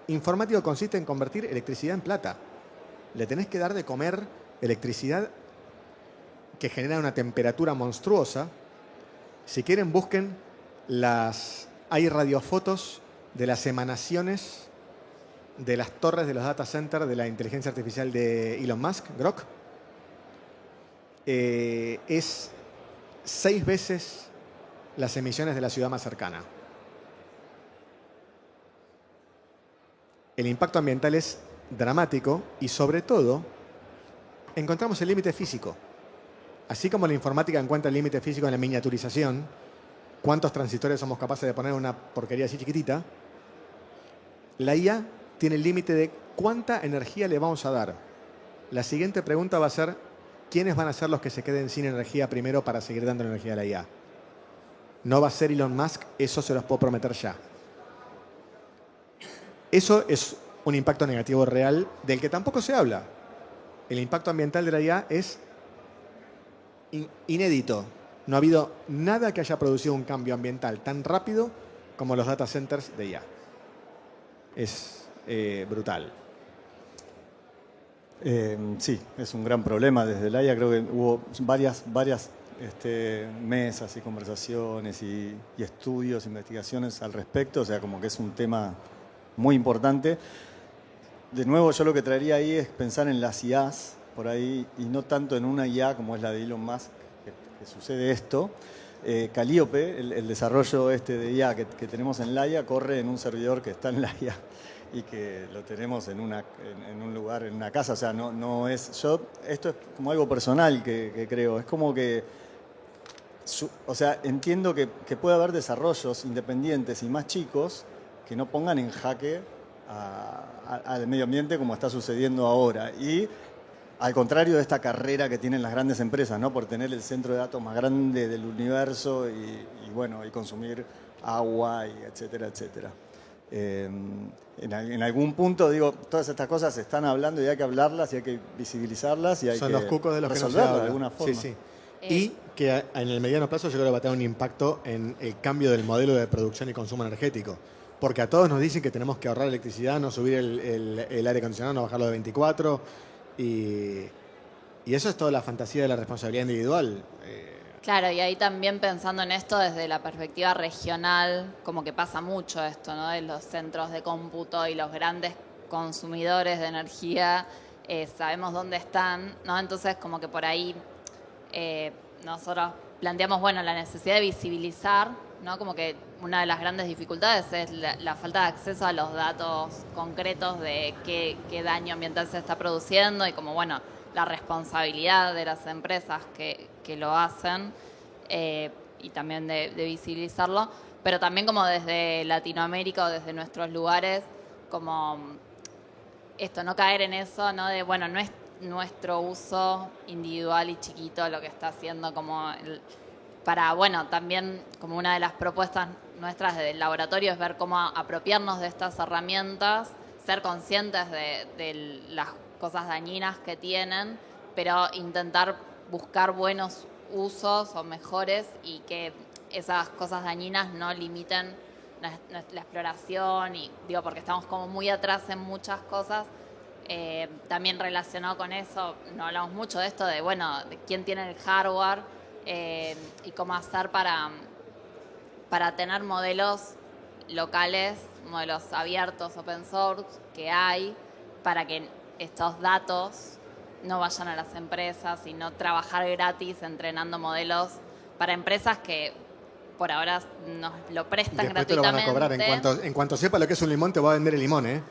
informático consiste en convertir electricidad en plata. Le tenés que dar de comer electricidad que genera una temperatura monstruosa. Si quieren, busquen hay radiofotos de las emanaciones de las torres de los data centers de la inteligencia artificial de Elon Musk, Grok. Es 6 veces las emisiones de la ciudad más cercana. El impacto ambiental es dramático y, sobre todo, encontramos el límite físico. Así como la informática encuentra el límite físico en la miniaturización, cuántos transistores somos capaces de poner en una porquería así chiquitita, la IA tiene el límite de cuánta energía le vamos a dar. La siguiente pregunta va a ser, ¿quiénes van a ser los que se queden sin energía primero para seguir dando energía a la IA? No va a ser Elon Musk, eso se los puedo prometer ya. Eso es un impacto negativo real del que tampoco se habla. El impacto ambiental de la IA es inédito. No ha habido nada que haya producido un cambio ambiental tan rápido como los data centers de IA. Es brutal. Sí, es un gran problema. Desde la IA creo que hubo varias mesas y conversaciones y estudios, investigaciones al respecto. O sea, como que es un tema muy importante. De nuevo, yo lo que traería ahí es pensar en las IAs por ahí y no tanto en una IA como es la de Elon Musk, que sucede esto. Calliope, el desarrollo de IA que tenemos en la IA, corre en un servidor que está en la IA. y que lo tenemos en un lugar, en una casa. O sea, no es... esto es como algo personal que creo. Es como que... o sea, entiendo que puede haber desarrollos independientes y más chicos que no pongan en jaque al medio ambiente como está sucediendo ahora. Y al contrario de esta carrera que tienen las grandes empresas, ¿no? Por tener el centro de datos más grande del universo y bueno, y consumir agua, y etcétera, etcétera. En algún punto, digo, todas estas cosas se están hablando y hay que hablarlas y hay que visibilizarlas y hay Son que los cucos de los que no se resolverlas habla. de alguna forma. Sí, sí. Y que en el mediano plazo yo creo que va a tener un impacto en el cambio del modelo de producción y consumo energético. Porque a todos nos dicen que tenemos que ahorrar electricidad, no subir el aire acondicionado, no bajarlo de 24. Y eso es toda la fantasía de la responsabilidad individual. Claro, y ahí también pensando en esto desde la perspectiva regional, como que pasa mucho esto, ¿no? De los centros de cómputo y los grandes consumidores de energía, sabemos dónde están, ¿no? Entonces como que por ahí nosotros planteamos, bueno, la necesidad de visibilizar, ¿no? Como que una de las grandes dificultades es la falta de acceso a los datos concretos de qué daño ambiental se está produciendo y como, bueno, la responsabilidad de las empresas que lo hacen y también de visibilizarlo, pero también como desde Latinoamérica o desde nuestros lugares, como esto, no caer en eso, ¿no? De, bueno, no es nuestro uso individual y chiquito lo que está haciendo como para, bueno, también como una de las propuestas nuestras del laboratorio es ver cómo apropiarnos de estas herramientas, ser conscientes de las cosas dañinas que tienen, pero intentar buscar buenos usos o mejores y que esas cosas dañinas no limiten la exploración y digo porque estamos como muy atrás en muchas cosas. También relacionado con eso, no hablamos mucho de esto de, bueno, de quién tiene el hardware y cómo hacer para tener modelos locales, modelos abiertos, open source, que hay, para que estos datos no vayan a las empresas y no trabajar gratis entrenando modelos para empresas que por ahora nos lo prestan Después te lo van a gratuitamente. cobrar. En cuanto sepa lo que es un limón, te va a vender el limón, ¿eh?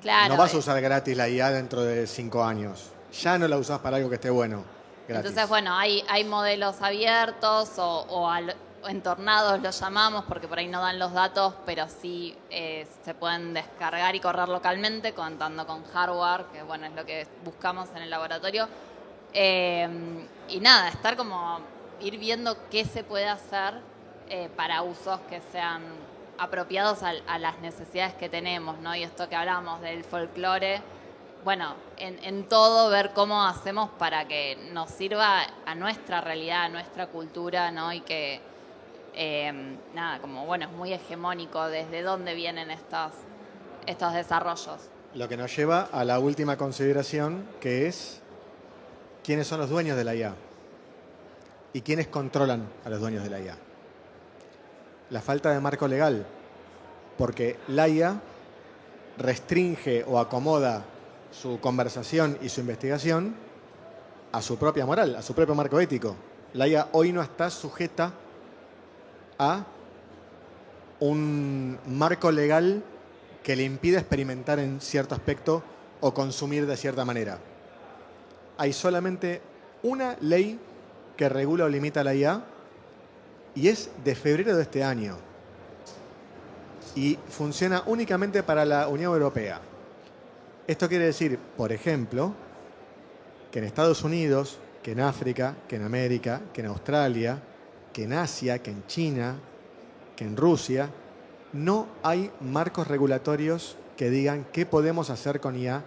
Claro, no vas a usar gratis la IA dentro de 5 años. Ya no la usás para algo que esté bueno. Gratis. entonces, bueno, hay modelos abiertos o entornados los llamamos porque por ahí no dan los datos, pero sí se pueden descargar y correr localmente contando con hardware, que bueno, es lo que buscamos en el laboratorio. Y nada, estar como ir viendo qué se puede hacer para usos que sean apropiados a las necesidades que tenemos, ¿no? Y esto que hablamos del folclore, bueno, en todo ver cómo hacemos para que nos sirva a nuestra realidad, a nuestra cultura, ¿no? Y que, nada, como bueno, es muy hegemónico desde dónde vienen estos desarrollos. Lo que nos lleva a la última consideración, que es quiénes son los dueños de la IA y quiénes controlan a los dueños de la IA. La falta de marco legal, porque la IA restringe o acomoda su conversación y su investigación a su propia moral, a su propio marco ético. La IA hoy no está sujeta a un marco legal que le impide experimentar en cierto aspecto o consumir de cierta manera. Hay solamente una ley que regula o limita la IA y es de febrero de este año y funciona únicamente para la Unión Europea. Esto quiere decir, por ejemplo, que en Estados Unidos, que en África, que en América, que en Australia, que en Asia, que en China, que en Rusia, no hay marcos regulatorios que digan qué podemos hacer con IA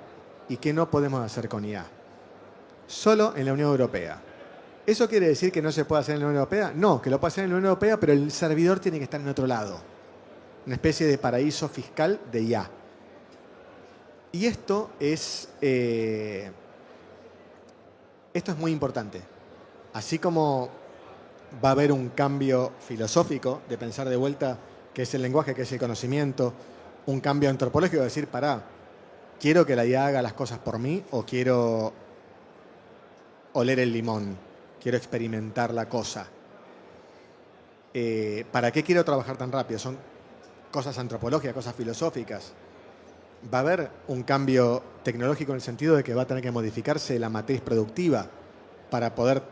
y qué no podemos hacer con IA. Solo en la Unión Europea. ¿Eso quiere decir que no se puede hacer en la Unión Europea? No, que lo puede hacer en la Unión Europea, pero el servidor tiene que estar en otro lado. Una especie de paraíso fiscal de IA. Y esto es muy importante. Así como va a haber un cambio filosófico de pensar de vuelta qué es el lenguaje, qué es el conocimiento, un cambio antropológico de decir, pará, ¿quiero que la IA haga las cosas por mí o quiero oler el limón? Quiero experimentar la cosa. ¿Para qué quiero trabajar tan rápido? Son cosas antropológicas, cosas filosóficas. va a haber un cambio tecnológico en el sentido de que va a tener que modificarse la matriz productiva para poder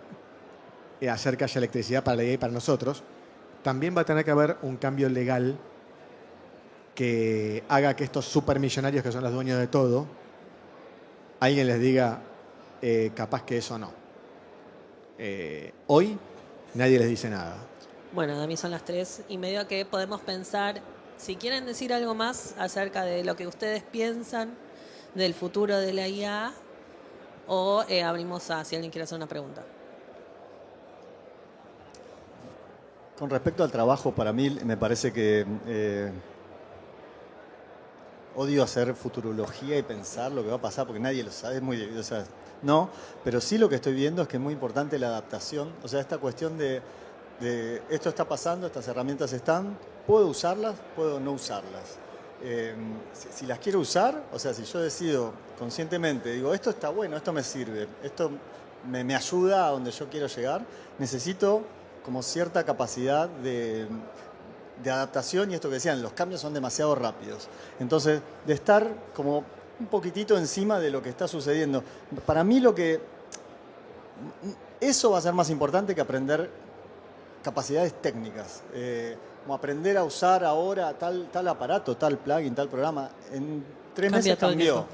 hacer que haya electricidad para la IA y para nosotros. También va a tener que haber un cambio legal que haga que estos supermillonarios que son los dueños de todo, alguien les diga capaz que eso no. Hoy nadie les dice nada. Bueno, a mí son las 3:30 que podemos pensar, si quieren decir algo más acerca de lo que ustedes piensan del futuro de la IA, o abrimos a si alguien quiere hacer una pregunta. Con respecto al trabajo, para mí me parece que odio hacer futurología y pensar lo que va a pasar porque nadie lo sabe, es muy, o sea, no, pero sí lo que estoy viendo es que es muy importante la adaptación, o sea, esta cuestión de esto está pasando, estas herramientas están, puedo usarlas, puedo no usarlas. Si las quiero usar, o sea, si yo decido conscientemente, digo, esto está bueno, esto me sirve, esto me ayuda a donde yo quiero llegar, necesito como cierta capacidad de adaptación, y esto que decían, los cambios son demasiado rápidos. Entonces, de estar como un poquitito encima de lo que está sucediendo. Para mí eso va a ser más importante que aprender capacidades técnicas. Como aprender a usar ahora tal aparato, tal plugin, tal programa. En 3 meses cambió.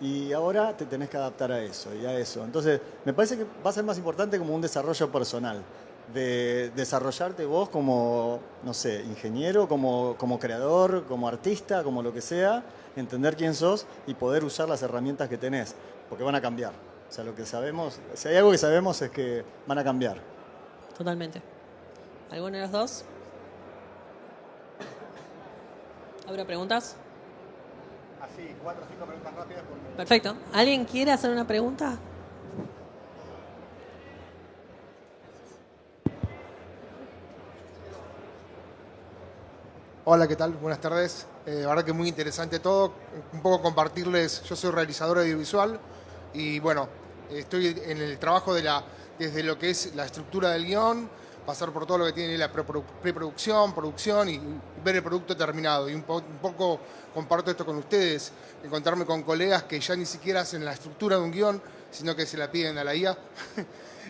Y ahora te tenés que adaptar a eso y a eso. Entonces, me parece que va a ser más importante como un desarrollo personal. De desarrollarte vos como, no sé, ingeniero, como creador, como artista, como lo que sea, entender quién sos y poder usar las herramientas que tenés, porque van a cambiar. O sea, lo que sabemos, si hay algo que sabemos es que van a cambiar. Totalmente. ¿Alguno de los dos? ¿Habrá preguntas? Así, 4 o 5 preguntas rápidas. Perfecto. ¿Alguien quiere hacer una pregunta? Hola, ¿qué tal? Buenas tardes. La verdad que muy interesante todo. Un poco compartirles, yo soy realizador audiovisual y bueno, estoy en el trabajo desde lo que es la estructura del guión, pasar por todo lo que tiene la preproducción, producción y ver el producto terminado. Y un poco comparto esto con ustedes, encontrarme con colegas que ya ni siquiera hacen la estructura de un guión, sino que se la piden a la IA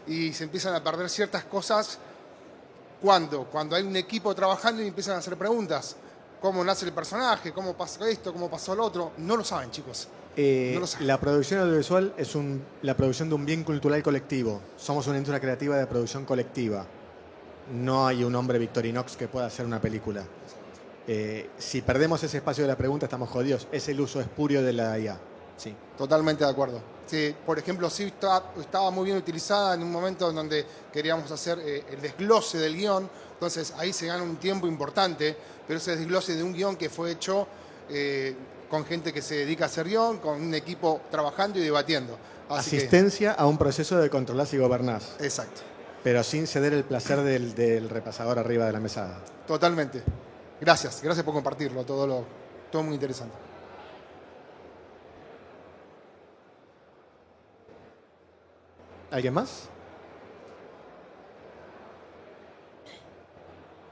y se empiezan a perder ciertas cosas. Cuando hay un equipo trabajando y empiezan a hacer preguntas. ¿Cómo nace el personaje? ¿Cómo pasó esto? ¿Cómo pasó lo otro? No lo saben, chicos. No lo saben. La producción audiovisual es la producción de un bien cultural colectivo. Somos una industria creativa de producción colectiva. No hay un hombre Victorinox que pueda hacer una película. Si perdemos ese espacio de la pregunta, estamos jodidos. Es el uso espurio de la IA. Sí. Totalmente de acuerdo. Sí, por ejemplo, sí estaba muy bien utilizada en un momento en donde queríamos hacer el desglose del guión, entonces ahí se gana un tiempo importante, pero ese desglose de un guión que fue hecho con gente que se dedica a hacer guión, con un equipo trabajando y debatiendo. Asistencia a un proceso de controlás y gobernás. Exacto. Pero sin ceder el placer del repasador arriba de la mesada. Totalmente. Gracias por compartirlo, todo muy interesante. ¿Alguien más?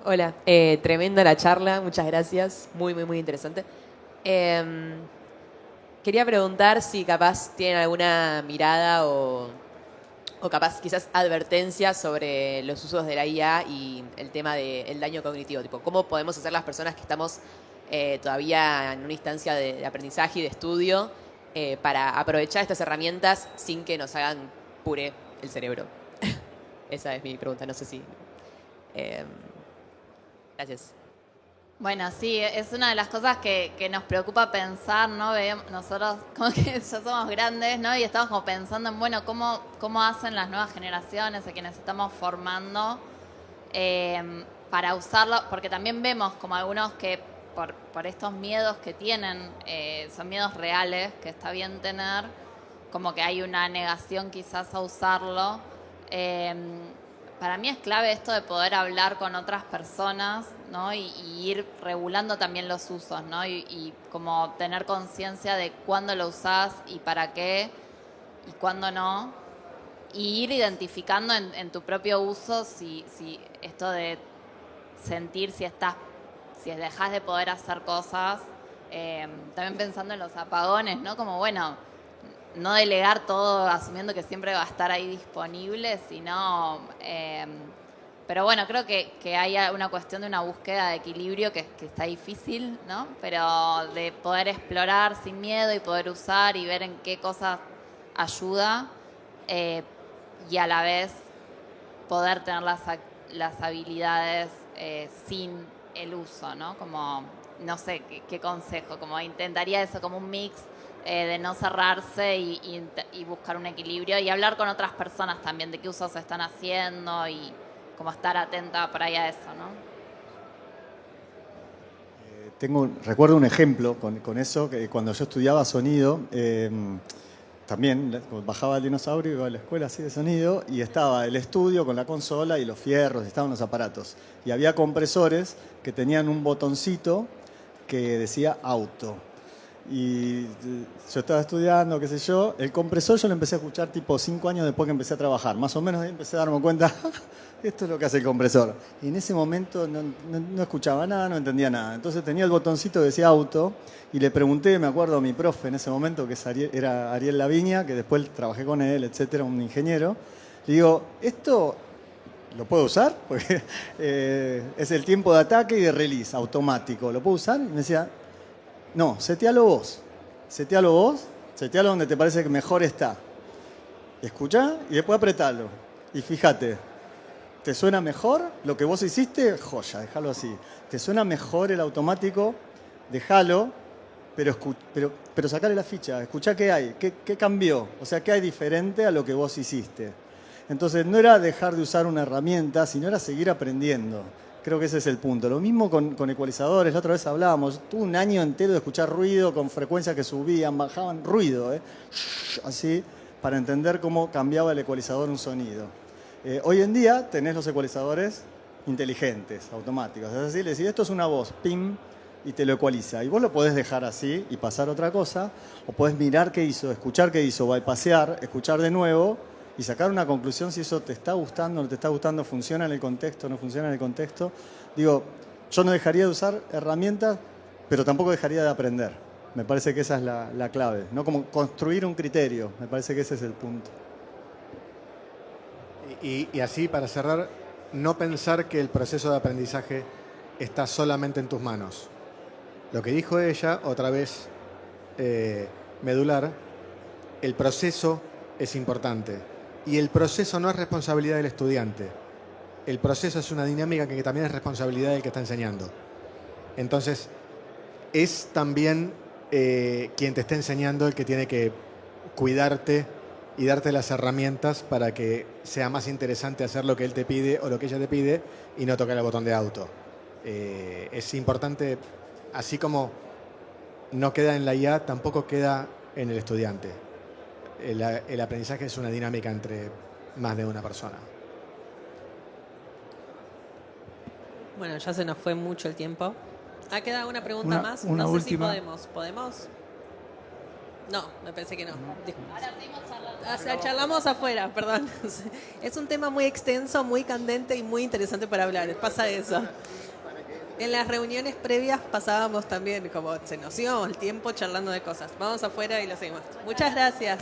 Hola, tremenda la charla, muchas gracias, muy interesante. Quería preguntar si capaz tienen alguna mirada o capaz quizás advertencias sobre los usos de la IA y el tema del daño cognitivo, tipo, ¿cómo podemos hacer las personas que estamos todavía en una instancia de aprendizaje y de estudio para aprovechar estas herramientas sin que nos hagan puré el cerebro? Esa es mi pregunta, no sé si... gracias. Bueno, sí, es una de las cosas que nos preocupa pensar, ¿no? Nosotros como que ya somos grandes, ¿no? Y estamos como pensando en, bueno, cómo hacen las nuevas generaciones, a quienes estamos formando, para usarlo, porque también vemos como algunos que por estos miedos que tienen, son miedos reales, que está bien tener, como que hay una negación quizás a usarlo. Para mí es clave esto de poder hablar con otras personas, ¿no? Y ir regulando también los usos, ¿no? Y como tener conciencia de cuándo lo usás y para qué y cuándo no. Y ir identificando en tu propio uso si esto de sentir si dejas de poder hacer cosas También pensando en los apagones, ¿no? Como, bueno, no delegar todo asumiendo que siempre va a estar ahí disponible, sino... pero bueno, creo que hay una cuestión de una búsqueda de equilibrio que está difícil, ¿no? Pero de poder explorar sin miedo y poder usar y ver en qué cosas ayuda y a la vez poder tener las habilidades sin el uso, ¿no? Como, no sé, qué consejo, como intentaría eso, como un mix de no cerrarse y buscar un equilibrio y hablar con otras personas también de qué usos se están haciendo y como estar atenta por ahí a eso, ¿no? Recuerdo un ejemplo con eso, que cuando yo estudiaba sonido, también bajaba el dinosaurio, iba a la escuela así de sonido, y estaba el estudio con la consola y los fierros, estaban los aparatos. Y había compresores que tenían un botoncito que decía auto. Y yo estaba estudiando, qué sé yo, el compresor yo lo empecé a escuchar tipo 5 años después que empecé a trabajar. Más o menos ahí empecé a darme cuenta, esto es lo que hace el compresor. Y en ese momento no escuchaba nada, no entendía nada. Entonces tenía el botoncito que decía auto y le pregunté, me acuerdo a mi profe en ese momento, que era Ariel Laviña, que después trabajé con él, etcétera, un ingeniero. Le digo, ¿esto lo puedo usar? Porque es el tiempo de ataque y de release automático. ¿Lo puedo usar? Y me decía, no, setealo vos. Setealo donde te parece que mejor está. Escuchá y después apretalo. Y fíjate, ¿te suena mejor lo que vos hiciste? Joya, déjalo así. ¿Te suena mejor el automático? Déjalo, pero sacale la ficha. Escuchá qué hay, qué cambió. O sea, qué hay diferente a lo que vos hiciste. Entonces, no era dejar de usar una herramienta, sino era seguir aprendiendo. Creo que ese es el punto. Lo mismo con ecualizadores. La otra vez hablábamos. Tuve un año entero de escuchar ruido con frecuencias que subían, bajaban, ruido, así, para entender cómo cambiaba el ecualizador un sonido. Hoy en día tenés los ecualizadores inteligentes, automáticos. Es decir, le decís, esto es una voz, pim, y te lo ecualiza. Y vos lo podés dejar así y pasar a otra cosa, o podés mirar qué hizo, escuchar qué hizo, bypassear, escuchar de nuevo, y sacar una conclusión si eso te está gustando, no te está gustando, funciona en el contexto, no funciona en el contexto. Digo, yo no dejaría de usar herramientas, pero tampoco dejaría de aprender. Me parece que esa es la clave, ¿no? Como construir un criterio, me parece que ese es el punto. Y así, para cerrar, no pensar que el proceso de aprendizaje está solamente en tus manos. Lo que dijo ella, otra vez medular, el proceso es importante. Y el proceso no es responsabilidad del estudiante. El proceso es una dinámica que también es responsabilidad del que está enseñando. Entonces, es también quien te está enseñando el que tiene que cuidarte y darte las herramientas para que sea más interesante hacer lo que él te pide o lo que ella te pide y no tocar el botón de auto. Es importante, así como no queda en la IA, tampoco queda en el estudiante. El aprendizaje es una dinámica entre más de una persona. Bueno, ya se nos fue mucho el tiempo. ¿Ha quedado una pregunta más? Una no sé última. si ¿Podemos? No, me pensé que no. Ahora seguimos charlando. O sea, charlamos afuera, perdón. Es un tema muy extenso, muy candente y muy interesante para hablar. Pasa eso. En las reuniones previas pasábamos también, como se nos íbamos el tiempo charlando de cosas. Vamos afuera y lo seguimos. Muchas gracias.